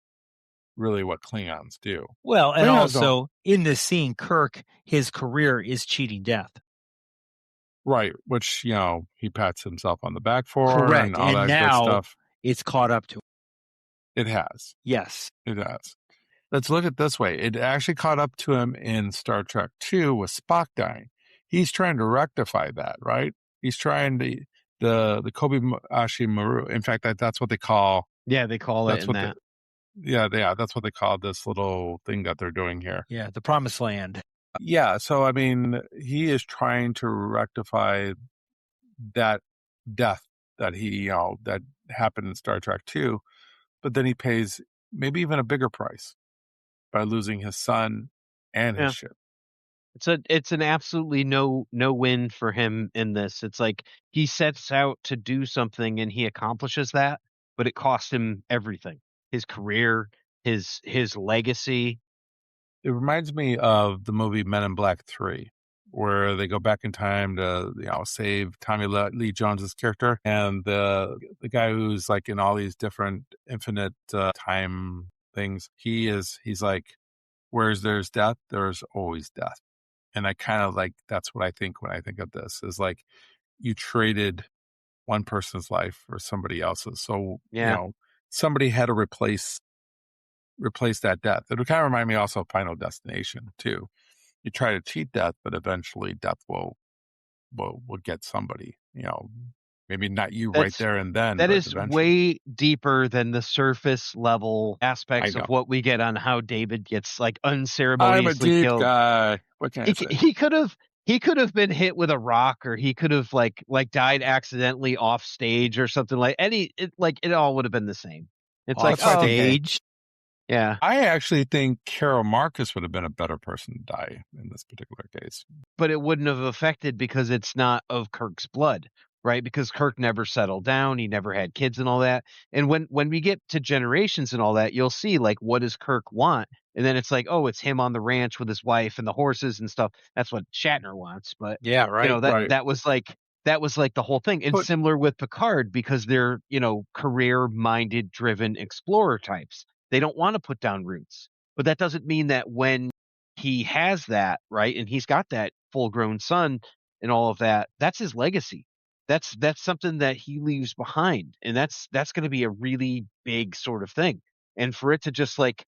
really what Klingons do. Well, and Klingons also in this scene, Kirk, his career is cheating death. Right, which, he pats himself on the back for. Correct. And all that now good stuff. It's caught up to him. It has. Yes. It has. Let's look at it this way. It actually caught up to him in Star Trek 2 with Spock dying. He's trying to rectify that, right? He's trying to the Kobayashi Maru. In fact, that's what they call. Yeah, they call it in that. That's what they call this little thing that they're doing here. Yeah, the Promised Land. Yeah, so I mean, he is trying to rectify that death that that happened in Star Trek 2, but then he pays maybe even a bigger price by losing his son and his ship. It's an absolutely no win for him in this. It's like he sets out to do something and he accomplishes that, but it cost him everything. His career, his legacy. It reminds me of the movie Men in Black 3, where they go back in time to save Tommy Lee Jones's character, and the guy who's like in all these different infinite time things. He's like, whereas there's death, there's always death. And I kind of like, that's what I think when I think of this, is like you traded one person's life for somebody else's. So, somebody had to replace that death. It would kind of remind me also of Final Destination too. You try to cheat death, but eventually death will get somebody, maybe not you right there and then. That is way deeper than the surface level aspects of what we get on how David gets like unceremoniously killed. I'm a deep guy. What can I say? He could have been hit with a rock, or he could have like died accidentally off stage or something like it all would have been the same. It's off stage. Okay. Yeah. I actually think Carol Marcus would have been a better person to die in this particular case. But it wouldn't have affected because it's not of Kirk's blood, right? Because Kirk never settled down. He never had kids and all that. And when we get to Generations and all that, you'll see like, what does Kirk want? And then it's like, oh, it's him on the ranch with his wife and the horses and stuff. That's what Shatner wants. But yeah, right. That was like the whole thing. And similar with Picard, because they're, career minded driven explorer types. They don't want to put down roots, but that doesn't mean that when he has that, right, and he's got that full-grown son and all of that, that's his legacy. That's something that he leaves behind, and that's going to be a really big sort of thing. And for it to just like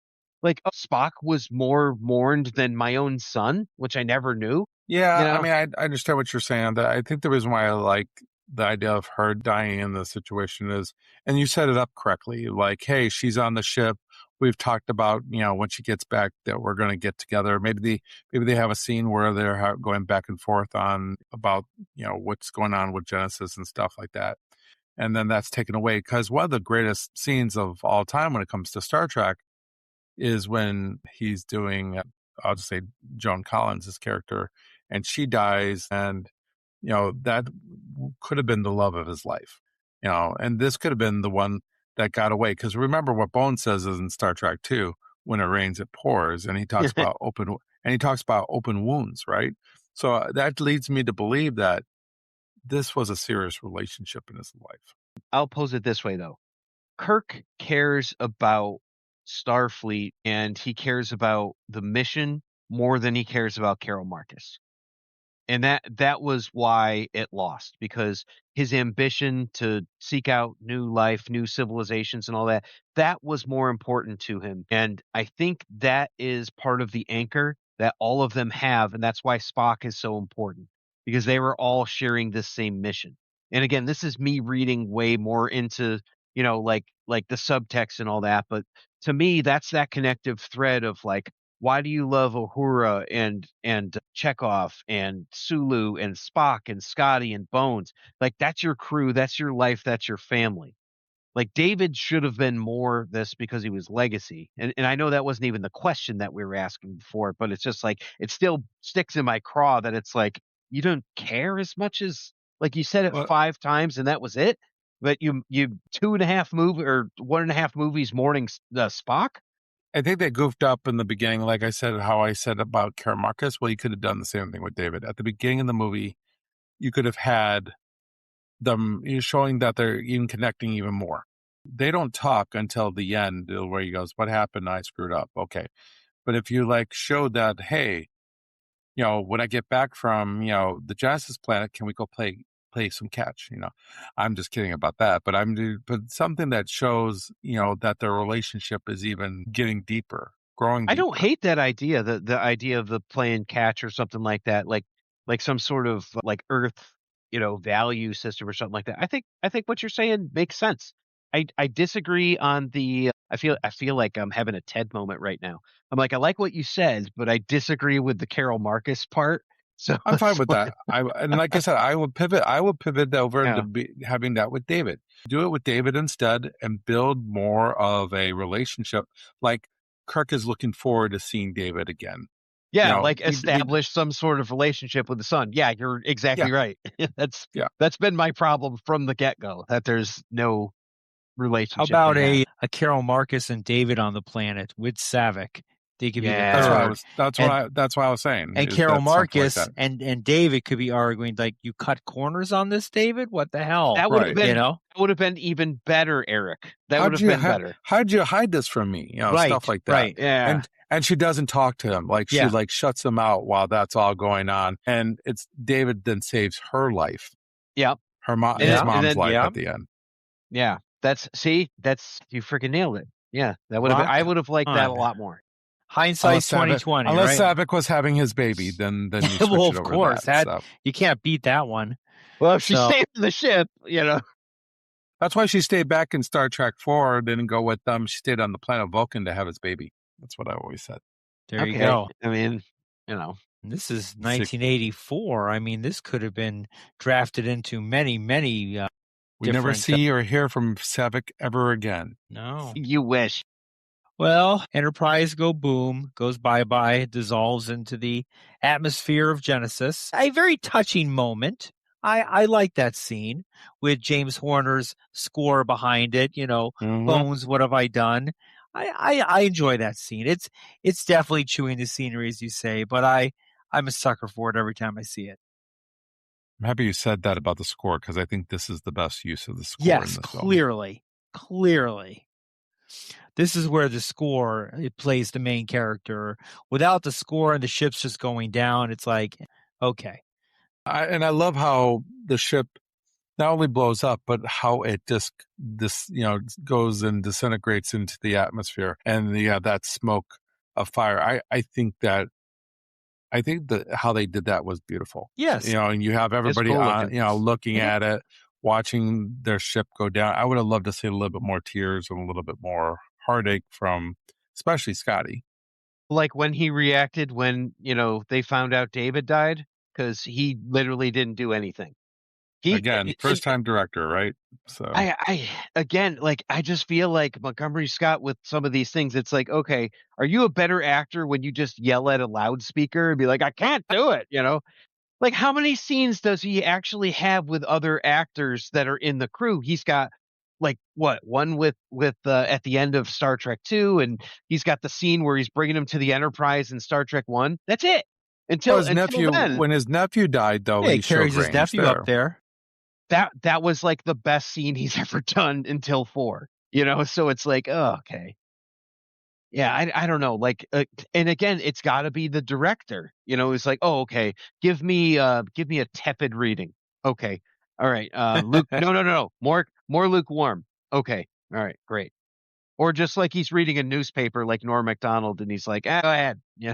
Spock was more mourned than my own son, which I never knew. Yeah, I mean, I understand what you're saying. I think the reason why I like the idea of her dying in the situation is, and you set it up correctly, like, hey, she's on the ship. We've talked about, when she gets back that we're going to get together. Maybe they have a scene where they're going back and forth on about, what's going on with Genesis and stuff like that. And then that's taken away, because one of the greatest scenes of all time when it comes to Star Trek is when he's doing I'll just say Joan Collins' character, and she dies, and that could have been the love of his life, and this could have been the one that got away. Because remember what Bones says is in Star Trek 2, when it rains, it pours, and he talks about open wounds, right? So that leads me to believe that this was a serious relationship in his life. I'll pose it this way, though. Kirk cares about Starfleet, and he cares about the mission more than he cares about Carol Marcus. And that was why it lost, because his ambition to seek out new life, new civilizations and all that was more important to him. And I think that is part of the anchor that all of them have, and that's why Spock is so important, because they were all sharing this same mission. And again, this is me reading way more into, like the subtext and all that, but to me that's that connective thread of like, why do you love Uhura and Chekhov and Sulu and Spock and Scotty and Bones? Like, that's your crew, that's your life, that's your family. Like, David should have been more this because he was legacy. And I know that wasn't even the question that we were asking before, but it's just like, it still sticks in my craw that it's like, you don't care as much as, like, you said it Well, 5 times and that was it. But you 1.5 movies mourning Spock. I think they goofed up in the beginning, like I said, how I said about Karen Marcus. Well, you could have done the same thing with David. At the beginning of the movie, you could have had them showing that they're even connecting even more. They don't talk until the end where he goes, what happened? I screwed up. Okay. But if you showed that, hey, when I get back from, the Genesis planet, can we go play some catch? I'm just kidding about that, but something that shows, that their relationship is even getting deeper, growing deeper. I don't hate that idea, the idea of the playing catch or something like that, like some sort of like Earth, value system or something like that. I think what you're saying makes sense. I disagree on the. I feel like I'm having a TED moment right now. I'm like, I like what you said, but I disagree with the Carol Marcus part. So I'm fine with that. And like I said, I would pivot over Yeah. into having that with David. Do it with David instead and build more of a relationship. Like Kirk is looking forward to seeing David again. Yeah, like establish some sort of relationship with the son. Yeah, you're exactly right. That's been my problem from the get-go, that there's no relationship. How about a Carol Marcus and David on the planet with Savick? They could be the third. That's what I was saying. And Carol Marcus and David could be arguing like, you cut corners on this, David? What the hell? That would have been, that would have been even better, Eric. That would have been better. How'd you hide this from me? Stuff like that. Right. Yeah. And she doesn't talk to him. Like, she shuts him out while that's all going on. And it's David then saves her life. Yep. His mom's life at the end. Yeah. You freaking nailed it. Yeah. That would have I would have liked that a lot more. Hindsight's 2020. Unless right? Savick was having his baby, then you switch well, it of over course, to that. you can't beat that one. Well, if she stayed in the ship, That's why she stayed back in Star Trek 4, didn't go with them. She stayed on the planet Vulcan to have his baby. That's what I always said. There you go. I mean, This is 1984. I mean, this could have been drafted into many, many. We never see or hear from Savick ever again. No. You wish. Well, Enterprise goes bye-bye, dissolves into the atmosphere of Genesis. A very touching moment. I like that scene with James Horner's score behind it. Bones, what have I done? I enjoy that scene. It's definitely chewing the scenery, as you say, but I'm a sucker for it every time I see it. I'm happy you said that about the score, because I think this is the best use of the score in this film. Clearly. This is where the score, it plays the main character. Without the score and the ship's just going down, it's like, okay. I love how the ship not only blows up, but how it just goes and disintegrates into the atmosphere, and that smoke of fire. I think that how they did that was beautiful. Yes. And you have everybody looking at it, watching their ship go down. I would have loved to see a little bit more tears and a little bit more heartache from especially Scotty. Like when he reacted when, they found out David died, because he literally didn't do anything. Again, first time director, right? So I again, like, I just feel like Montgomery Scott with some of these things, it's like, okay, are you a better actor when you just yell at a loudspeaker and be like, I can't do it, you know? Like, how many scenes does he actually have with other actors that are in the crew? He's got like what, one with at the end of Star Trek 2, and he's got the scene where he's bringing him to the Enterprise in Star Trek 1. That's it. well, Until then, when his nephew died, though, Yeah, he he showed carries his range nephew there. up there. that was like the best scene he's ever done until 4. You know, so it's like, oh, okay. Yeah, I don't know, like, and again, it's got to be the director. You know, it's like, oh, okay, give me a tepid reading. Okay, all right, Luke, no, more lukewarm. Okay, all right, great. Or just like he's reading a newspaper, like Norm Macdonald, and he's like, go ahead, yeah,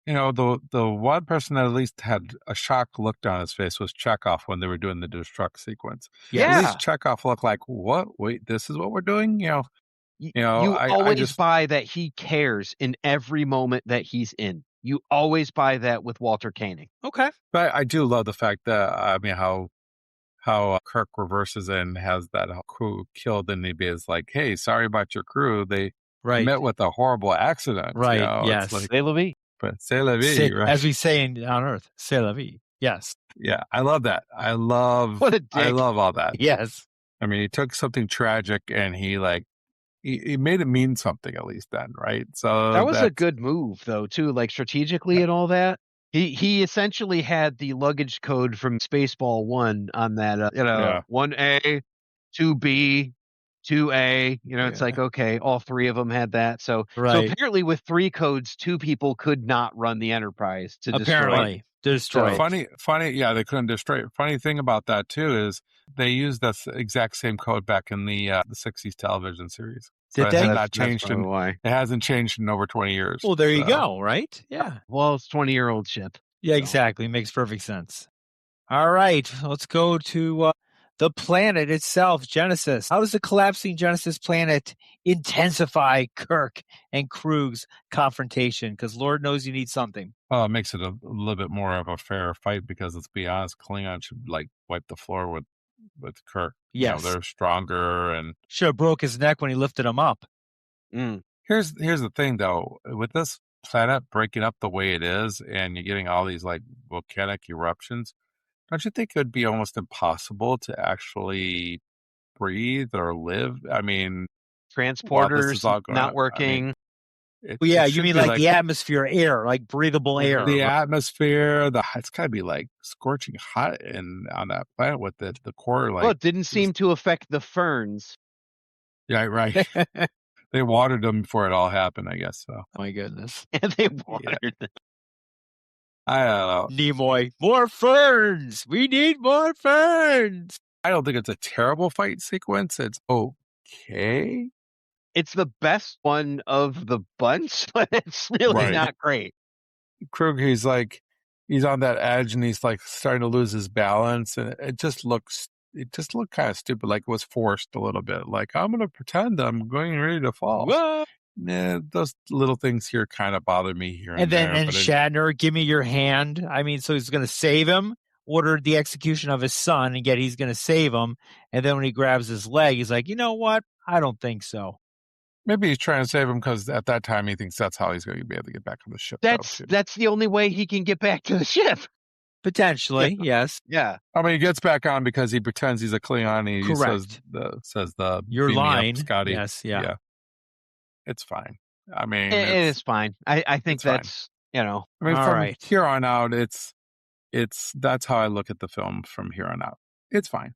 You know, the one person that at least had a shocked look on his face was Chekhov when they were doing the destruct sequence. Yes. At Yeah. least Chekhov looked like, what? Wait, this is what we're doing? You know, you I always just buy that he cares in every moment that he's in. You always buy that with Walter Koenig. Okay. but I do love the fact that I mean how Kirk reverses and has that crew killed, and he is like, hey, sorry about your crew. They Right. met with a horrible accident. Right, You know? yes. It's like, Say la vie. but c'est la vie, C'est- right? As we say on Earth, c'est la vie. Yes. Yeah, I love that. I love What a dick. all that. Yes. I mean, he took something tragic and he made it mean something at least then, right? So That was a good move, though, too, like strategically and all that. He essentially had the luggage code from Spaceball 1 on that, Yeah. 1A, 2B, 2A. You know, it's Yeah. like, okay, all 3 of them had that. So Right. apparently with 3 codes, 2 people could not run the Enterprise to destroy it. Apparently. Destroy So it. funny, yeah, they couldn't destroy it. Funny thing about that too is they used the exact same code back in the 60s television series. So Did it they? had That's- not changed that's probably why. it hasn't changed in over 20 years. Well, there you So, go, right? Yeah. Well, it's 20-year-old ship. Yeah, So. exactly. Makes perfect sense. All right. Let's go to the planet itself, Genesis. How does the collapsing Genesis planet intensify Kirk and Krug's confrontation? Because Lord knows you need something. Well, it makes it a little bit more of a fair fight because let's be honest, Klingon should like wipe the floor with Kirk. Yes. You know, they're stronger, and Should have broke his neck when he lifted him up. Mm. here's the thing though, with this planet breaking up the way it is and you're getting all these like volcanic eruptions, don't you think it would be almost impossible to actually breathe or live? I mean, Transporters all going not on, I working. mean, it Well, yeah, it you should mean be like the atmosphere, air, like breathable air. the atmosphere, it's got to be like scorching hot on that planet with the core. Like, Well, it didn't seem to affect the ferns. yeah, right. They watered them before it all happened, I guess. So My goodness. And they watered them. I don't know. Nimoy, more ferns. We need more ferns. I don't think it's a terrible fight sequence. It's okay. It's the best one of the bunch, but it's really Right. not great. Krug, he's on that edge and he's like starting to lose his balance, and it just looked kind of stupid, like it was forced a little bit. Like, I'm gonna pretend I'm going ready to fall. What? Nah, those little things here kind of bother me here And then there. but Shatner, give me your hand. I mean, so he's going to save him, ordered the execution of his son, and yet he's going to save him. And then when he grabs his leg, he's like, you know what? I don't think so. maybe he's trying to save him because at that time he thinks that's how he's going to be able to get back on the ship. That's the only way he can get back to the ship. Potentially, yes. Yeah. I mean, he gets back on because he pretends he's a Klingon. And he Correct. says the Your beam me up, line. Scotty. Yes, yeah. It's fine. I mean, It is fine. I think it's fine. that's, you know. I mean, All from right. here on out, that's how I look at the film from here on out. It's fine.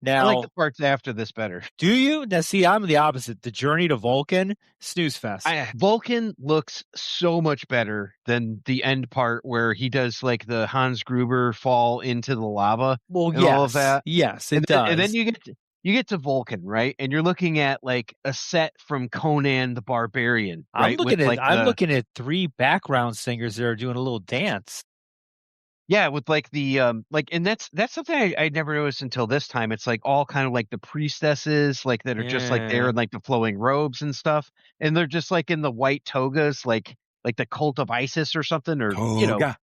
I Now, like the parts after this better. do you? Now, see, I'm the opposite. The journey to Vulcan, snooze fest. Vulcan looks so much better than the end part where he does like the Hans Gruber fall into the lava. Well, and yes. all of that. Yes, it And does. then you get to Vulcan, right? And you're looking at like a set from Conan the Barbarian. Right? I'm looking at 3 background singers that are doing a little dance. Yeah, with like the and that's something I never noticed until this time. It's like all kind of like the priestesses, like that are just like there Yeah. in like the flowing robes and stuff, and they're just like in the white togas, like the cult of Isis or something, or Toga,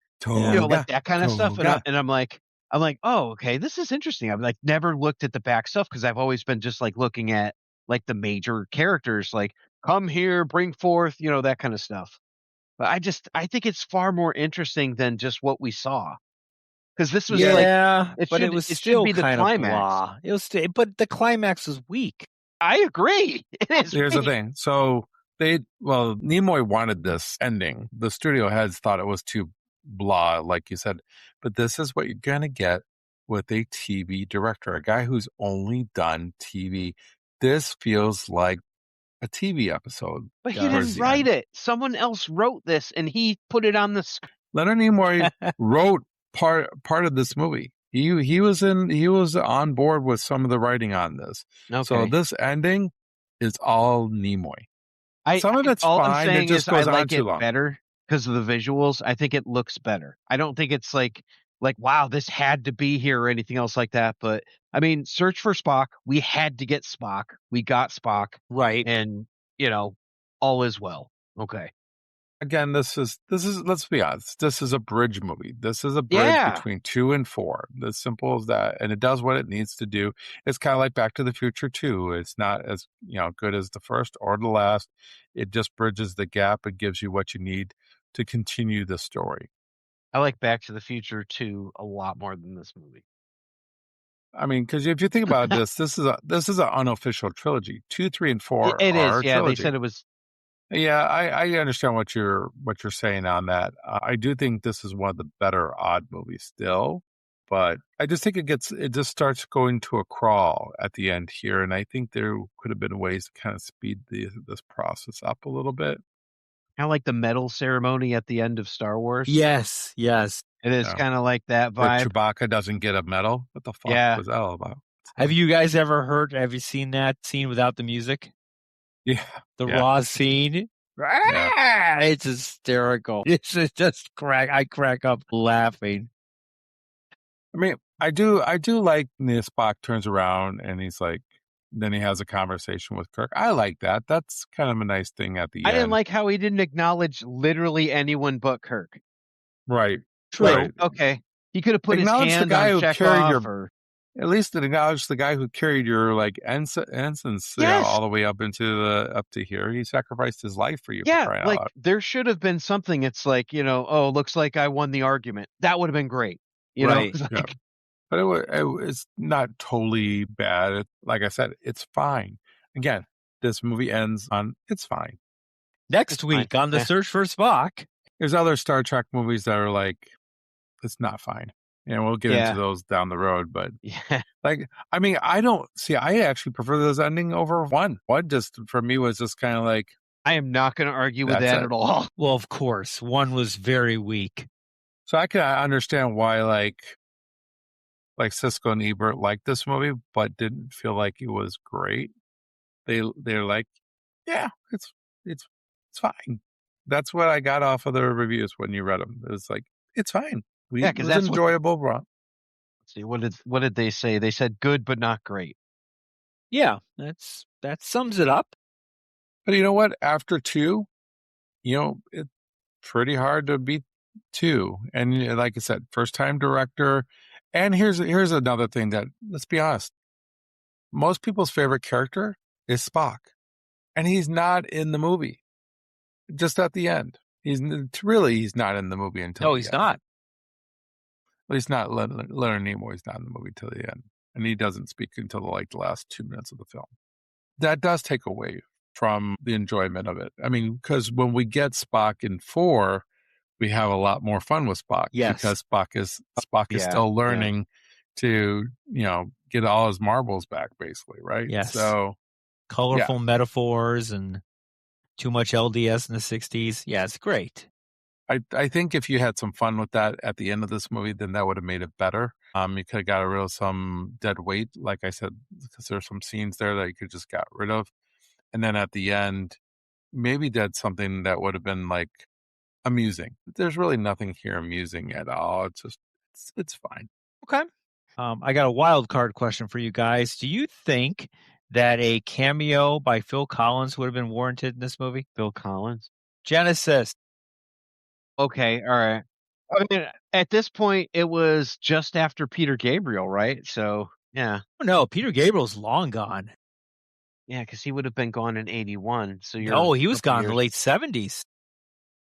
like that kind of stuff. toga. And I'm like, I'm like, oh, okay, this is interesting. I've like never looked at the back stuff because I've always been just like looking at like the major characters, like come here, bring forth, that kind of stuff. But I think it's far more interesting than just what we saw. Because this was like Yeah, but it was it should still be the kind of climax. blah. It was still, but the climax was weak. I agree. It is. Here's the weak. thing. So Nimoy wanted this ending. The studio heads thought it was too blah, like you said. But this is what you're going to get with a TV director, a guy who's only done TV. This feels like a TV episode. But he didn't write it. Someone else wrote this, and he put it on the script. Leonard Nimoy wrote part of this movie. He was on board with some of the writing on this. Okay. So this ending is all Nimoy. Some of it's all fine. I'm saying It just is goes I on like too it long. better because of the visuals. I think it looks better. I don't think it's like wow, this had to be here or anything else like that. But I mean, Search for Spock. We had to get Spock. We got Spock. Right. And all is well. Okay. Again, this is let's be honest, this is a bridge movie. This is a bridge between 2 and 4. As simple as that. And it does what it needs to do. It's kind of like Back to the Future 2. It's not as good as the first or the last. It just bridges the gap and gives you what you need to continue the story. I like Back to the Future 2 a lot more than this movie. I mean, because if you think about this is an unofficial trilogy. 2, 3, and 4 it are is. Yeah, trilogy. they said it was. Yeah, I understand what you're saying on that. I do think this is one of the better odd movies still, but I just think it just starts going to a crawl at the end here, and I think there could have been ways to kind of speed this process up a little bit. Kind of like the medal ceremony at the end of Star Wars. Yes. It is kind of like that vibe. Where Chewbacca doesn't get a medal. What the fuck was that all about? Have you guys have you seen that scene without the music? Yeah. The Raw scene. Yeah. It's hysterical. It's just I crack up laughing. I mean, I do like when Spock turns around and he's like, then he has a conversation with Kirk. I like that. That's kind of a nice thing at the end. I didn't like how he didn't acknowledge literally anyone but Kirk. Right. True. Right. Okay. He could have put his hand the guy on who carried Chekhov at least acknowledge the guy who carried your ensigns all the way up to here. He sacrificed his life for you. Yeah, for crying like out loud. there should have been something. It's like looks like I won the argument. That would have been great. Right. Yeah. But it's not totally bad. Like I said, it's fine. Again, this movie ends on it's fine. Next week on The Search for Spock. There's other Star Trek movies that are like, it's not fine. We'll get into those down the road. But like, I mean, I actually prefer this ending over 1. 1 just for me was just kind of like, I am not going to argue with that at all. Well, of course, 1 was very weak. So I can understand why like Siskel and Ebert liked this movie, but didn't feel like it was great. They're like, yeah, it's fine. That's what I got off of the reviews when you read them. It was like, it's fine. Because that's enjoyable, bro. Let's see, what did they say? They said good but not great. Yeah, that sums it up. But you know what? After 2, it's pretty hard to beat 2. And like I said, first time director. And here's another thing that, let's be honest, most people's favorite character is Spock, and he's not in the movie. Just at the end, he's not in the movie until. No, he's not. Well, he's not. Leonard Nimoy's not in the movie till the end, and he doesn't speak until the last 2 minutes of the film. That does take away from the enjoyment of it. I mean, because when we get Spock in 4, we have a lot more fun with Spock. Yes. Because Spock is still learning to get all his marbles back, basically, right? Yes. So colorful metaphors and too much LDS in the 60s. Yeah, it's great. I think if you had some fun with that at the end of this movie, then that would have made it better. You could have got rid of some dead weight, like I said, because there's some scenes there that you could just got rid of. And then at the end, maybe did something that would have been like amusing. There's really nothing here amusing at all. It's just, it's fine. Okay. I got a wild card question for you guys. Do you think that a cameo by Phil Collins would have been warranted in this movie? Phil Collins? Genesis. Okay, all right. I mean, at this point, it was just after Peter Gabriel, right? So, yeah. Oh, no, Peter Gabriel's long gone. Yeah, because he would have been gone in 81. So you're No, a he was couple gone in the years. late 70s.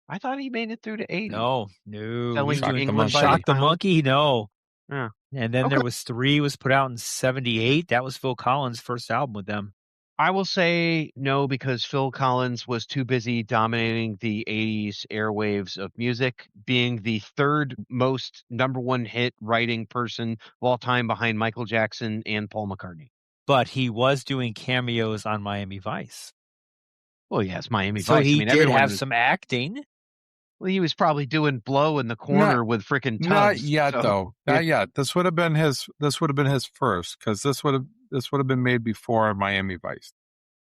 I thought he made it through to 80. No. Selling He's to doing England by Shock the Pound. Monkey. No. Yeah. And then there was 3 was put out in 78. That was Phil Collins' first album with them. I will say no, because Phil Collins was too busy dominating the 80s airwaves of music, being the third most #1 hit writing person of all time behind Michael Jackson and Paul McCartney. But he was doing cameos on Miami Vice. Well, yes, Miami So Vice. he I mean, did everyone have was, some acting. well, he was probably doing blow in the corner with freaking tubs. Not yet, so, though. yeah. Not yet. This would have been his first, because this would have been made before Miami Vice.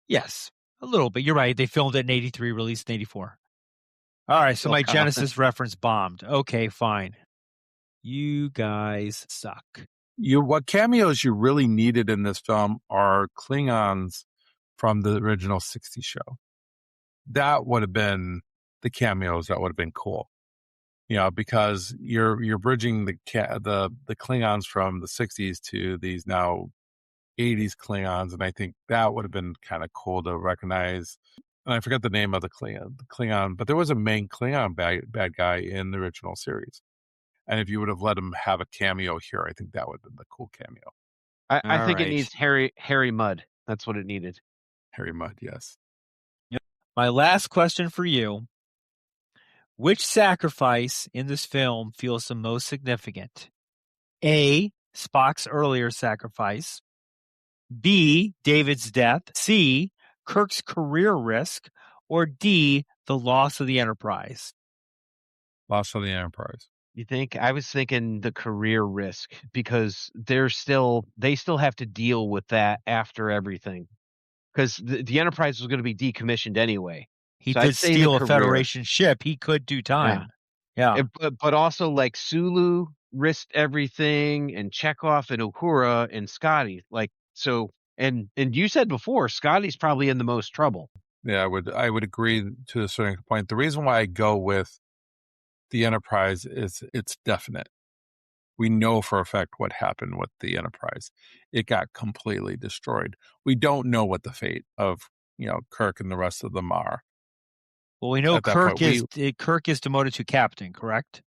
Yes, a little bit. You're right. They filmed it in 83, released in 84. All right, so Phil my Collins. Genesis reference bombed. Okay, fine. You guys suck. What cameos you really needed in this film are Klingons from the original 60s show. That would have been the cameos that would have been cool. Because you're bridging the Klingons from the 60s to these now 80s Klingons, and I think that would have been kind of cool to recognize. And I forget the name of the Klingon, but there was a main Klingon bad guy in the original series. And if you would have let him have a cameo here, I think that would have been the cool cameo. I think right. it needs Harry Mudd. That's what it needed. Harry Mudd, yes. Yep. My last question for you. Which sacrifice in this film feels the most significant? A, Spock's earlier sacrifice. B, David's death. C, Kirk's career risk. Or D, the loss of the Enterprise. Loss of the Enterprise. You think? I was thinking the career risk, because they still have to deal with that after everything, because the Enterprise was going to be decommissioned anyway. He So could I'd say steal the a career. Federation ship. He could do time. Yeah. But also, like, Sulu risked everything, and Chekhov and Uhura and Scotty. Like, so, and you said before, Scotty's probably in the most trouble. Yeah, I would agree to a certain point. The reason why I go with the Enterprise is it's definite. We know for a fact what happened with the Enterprise. It got completely destroyed. We don't know what the fate of Kirk and the rest of them are. Well, we know At that Kirk point, Kirk is demoted to captain, correct?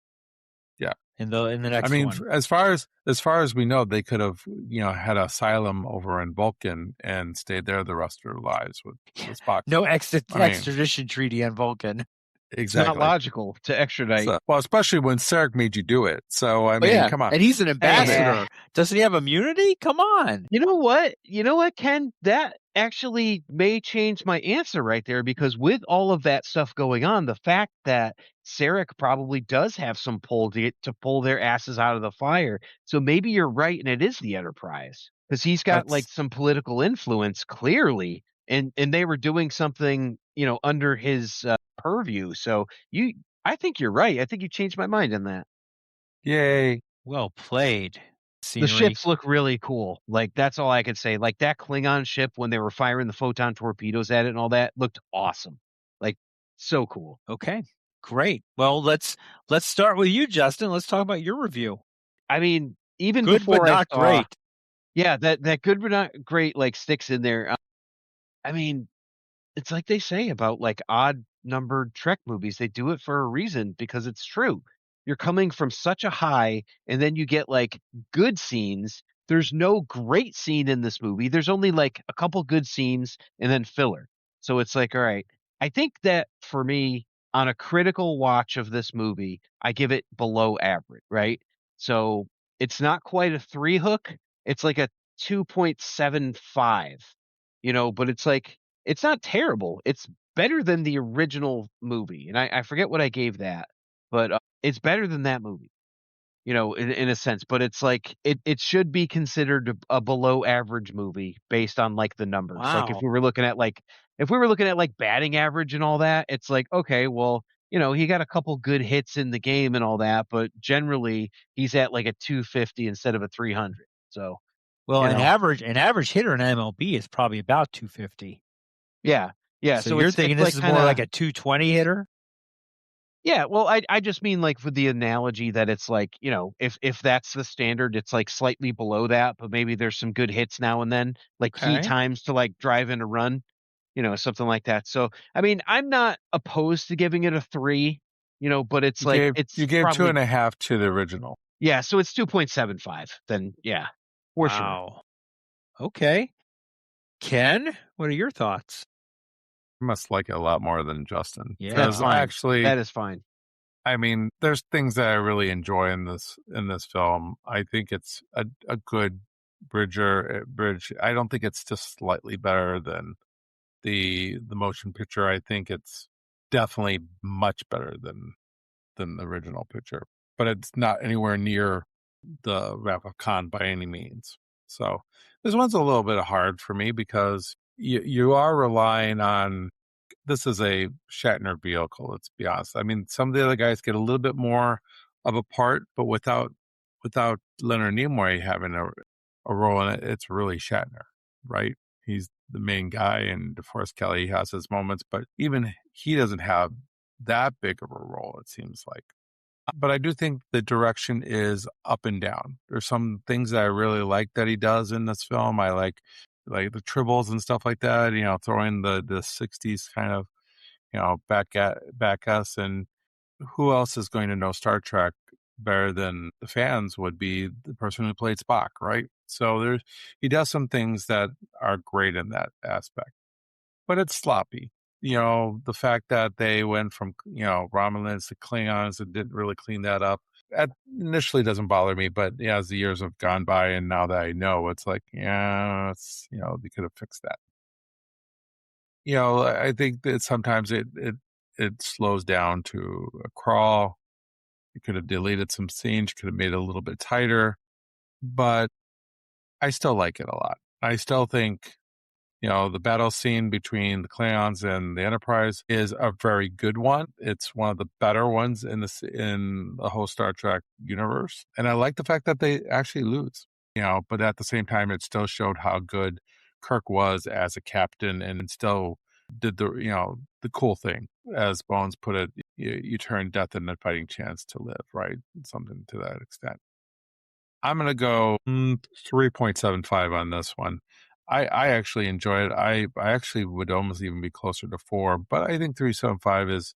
Yeah. In the next I mean, one. as far as we know, they could have had asylum over in Vulcan and stayed there the rest of their lives with Spock. No extradition treaty on Vulcan. Exactly. It's not logical to extradite. So, well, especially when Sarek made you do it. So I mean, come on. And he's an ambassador. Yeah. Doesn't he have immunity? Come on. You know what, Ken? That actually may change my answer right there, because with all of that stuff going on, the fact that Sarek probably does have some pull to pull their asses out of the fire. So maybe you're right, and it is the Enterprise, because he's got like some political influence clearly, and they were doing something under his purview. So I think you're right. I think you changed my mind on that. Yay. Well played. Scenery. The ships look really cool. Like, that's all I could say. Like, that Klingon ship, when they were firing the photon torpedoes at it and all that, looked awesome. Like, so cool. Okay, great. Well, let's start with you, Justin. Let's talk about your review. I mean, even good before but not great. Yeah, that good but not great like sticks in there. I mean, it's like they say about like odd numbered Trek movies. They do it for a reason, because it's true. You're coming from such a high, and then you get like good scenes. There's no great scene in this movie. There's only like a couple good scenes and then filler. So it's like, all right. I think that for me, on a critical watch of this movie, I give it below average, right? So it's not quite a 3 hook. It's like a 2.75, but it's like, it's not terrible. It's better than the original movie. And I forget what I gave that, but it's better than that movie, in a sense. But it's like, it should be considered a below average movie based on like the numbers. Wow. Like, if we were looking at like batting average and all that, it's like, okay, well, he got a couple good hits in the game and all that, but generally he's at like a 250 instead of a 300. So, well, an average hitter in MLB is probably about 250. Yeah. So you're thinking this is more like a 220 hitter? Yeah, well, I just mean like with the analogy that it's like, if that's the standard, it's like slightly below that, but maybe there's some good hits now and then, like key Okay. times to like drive in a run, something like that. So, I mean, I'm not opposed to giving it a 3, but it's You like gave it's you gave probably 2.5 to the original. yeah, so it's 2.75. Then yeah, for sure. Wow. Okay. Ken, what are your thoughts? I must like it a lot more than Justin Yeah. That's because fine. actually, That is fine. I mean, there's things that I really enjoy in this film. I think it's a good bridge. I don't think it's just slightly better than the motion picture. I think it's definitely much better than the original picture, but it's not anywhere near the Wrath of Khan by any means. So this one's a little bit hard for me because you are relying on, this is a Shatner vehicle, let's be honest. I mean, some of the other guys get a little bit more of a part, but without Leonard Nimoy having a role in it, it's really Shatner, right? He's the main guy, and DeForest Kelly has his moments, but even he doesn't have that big of a role, it seems like. But I do think the direction is up and down. There's some things that I really like that he does in this film. I like the tribbles and stuff like that, throwing the 60s kind of, back us. And who else is going to know Star Trek better than the fans would be the person who played Spock, right? So he does some things that are great in that aspect, but it's sloppy. The fact that they went from, Romulans to Klingons and didn't really clean that up. That initially doesn't bother me, but yeah, as the years have gone by and now that I know, it's like, yeah, they could have fixed that. I think that sometimes it slows down to a crawl. You could have deleted some scenes, could have made it a little bit tighter, but I still like it a lot. I still think, the battle scene between the Klingons and the Enterprise is a very good one. It's one of the better ones in the whole Star Trek universe. And I like the fact that they actually lose, but at the same time, it still showed how good Kirk was as a captain and still did the cool thing. As Bones put it, you turn death into a fighting chance to live, right? Something to that extent. I'm going to go 3.75 on this one. I actually enjoy it. I actually would almost even be closer to 4, but I think 3.75 is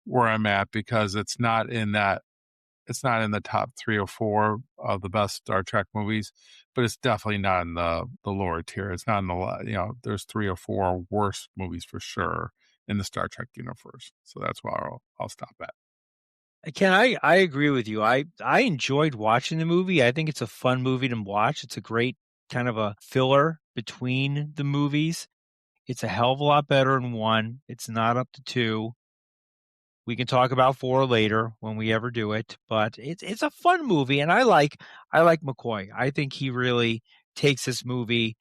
where I'm at because it's not in the top 3 or 4 of the best Star Trek movies, but it's definitely not in the lower tier. It's not in the, there's 3 or 4 worse movies for sure in the Star Trek universe. So that's where I'll stop at. Ken, I agree with you. I enjoyed watching the movie. I think it's a fun movie to watch. It's a great kind of a filler between the movies. It's a hell of a lot better than 1. It's not up to 2. We can talk about 4 later when we ever do it, but it's a fun movie, and I like McCoy. I think he really takes this movie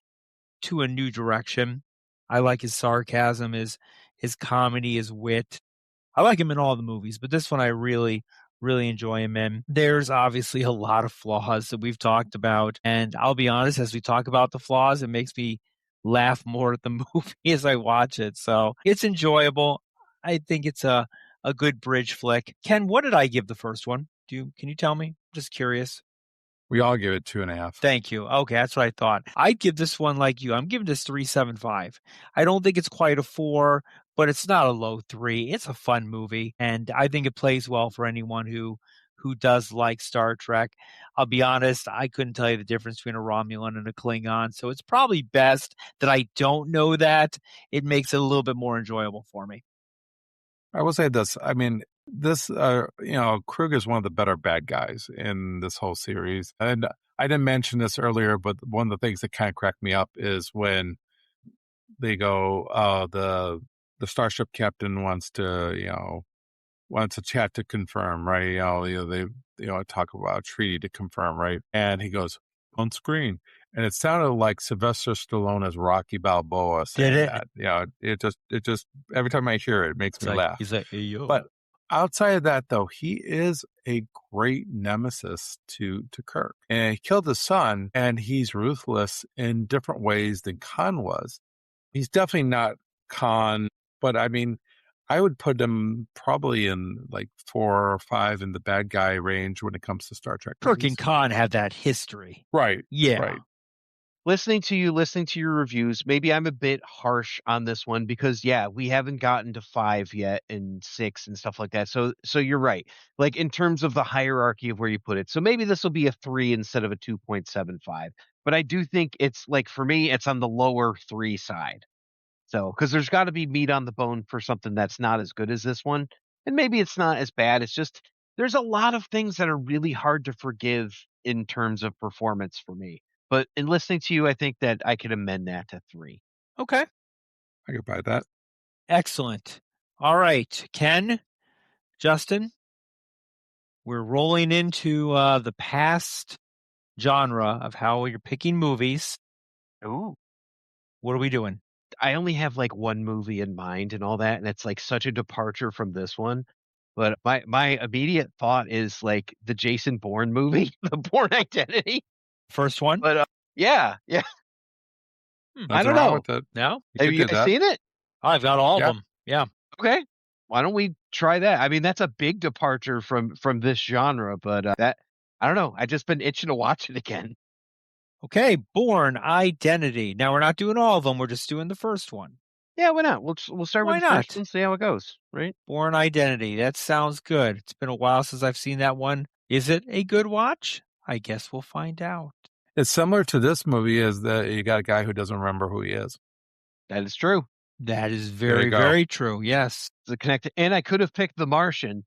to a new direction. I like his sarcasm, his comedy, his wit. I like him in all the movies, but this one I really, really enjoy him in. There's obviously a lot of flaws that we've talked about, and I'll be honest, as we talk about the flaws, it makes me laugh more at the movie as I watch it. So it's enjoyable. I think it's a good bridge flick. Ken, what did I give the first one? Can you tell me? Just curious. We all give it 2.5. Thank you. Okay, that's what I thought. I'd give this one like you. I'm giving this 3.75. I don't think it's quite a 4, but it's not a low 3. It's a fun movie, and I think it plays well for anyone who does like Star Trek. I'll be honest, I couldn't tell you the difference between a Romulan and a Klingon, so it's probably best that I don't know that. It makes it a little bit more enjoyable for me. I will say this. I mean, this, Krug is one of the better bad guys in this whole series. And I didn't mention this earlier, but one of the things that kind of cracked me up is when they go, the starship captain wants to chat to confirm, right? They talk about a treaty to confirm, right? And he goes on screen, and it sounded like Sylvester Stallone as Rocky Balboa saying Did it? that. It just every time I hear it, it makes me laugh. He's like, hey, yo. But outside of that, though, he is a great nemesis to Kirk, and he killed his son, and he's ruthless in different ways than Khan was. He's definitely not Khan, but I mean, I would put him probably in like 4 or 5 in the bad guy range when it comes to Star Trek Kirk movies. and Khan have that history. Right. Yeah. Right. Listening to your reviews, maybe I'm a bit harsh on this one because we haven't gotten to 5 yet and 6 and stuff like that. So you're right. Like in terms of the hierarchy of where you put it. So maybe this will be a 3 instead of a 2.75. But I do think it's like for me, it's on the lower 3 side. So because there's got to be meat on the bone for something that's not as good as this one, and maybe it's not as bad. It's just there's a lot of things that are really hard to forgive in terms of performance for me. But in listening to you, I think that I could amend that to 3. Okay. I could buy that. Excellent. All right, Ken, Justin, we're rolling into the past genre of how you're picking movies. Ooh. What are we doing? I only have like one movie in mind and all that, and it's like such a departure from this one. But my immediate thought is like the Jason Bourne movie, The Bourne Identity. First one? But yeah. I Nothing don't wrong know. with it. No? Have could you do guys that. seen it? I've got all Yeah. of them. Yeah. Okay. Why don't we try that? I mean, that's a big departure from this genre, but that I don't know. I just been itching to watch it again. Okay, Bourne Identity. Now we're not doing all of them. We're just doing the first one. Yeah, why not? We'll start Why with the first not? one, see how it goes, right? Bourne Identity. That sounds good. It's been a while since I've seen that one. Is it a good watch? I guess we'll find out. It's similar to this movie as that you got a guy who doesn't remember who he is. That is true. That is you very, go. very true. Yes. The connected, and I could have picked The Martian,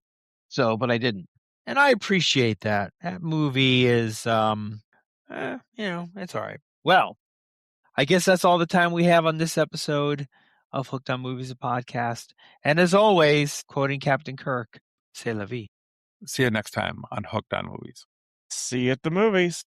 but I didn't. And I appreciate that. That movie is, it's all right. Well, I guess that's all the time we have on this episode of Hooked on Movies, a podcast. And as always, quoting Captain Kirk, c'est la vie. See you next time on Hooked on Movies. See you at the movies.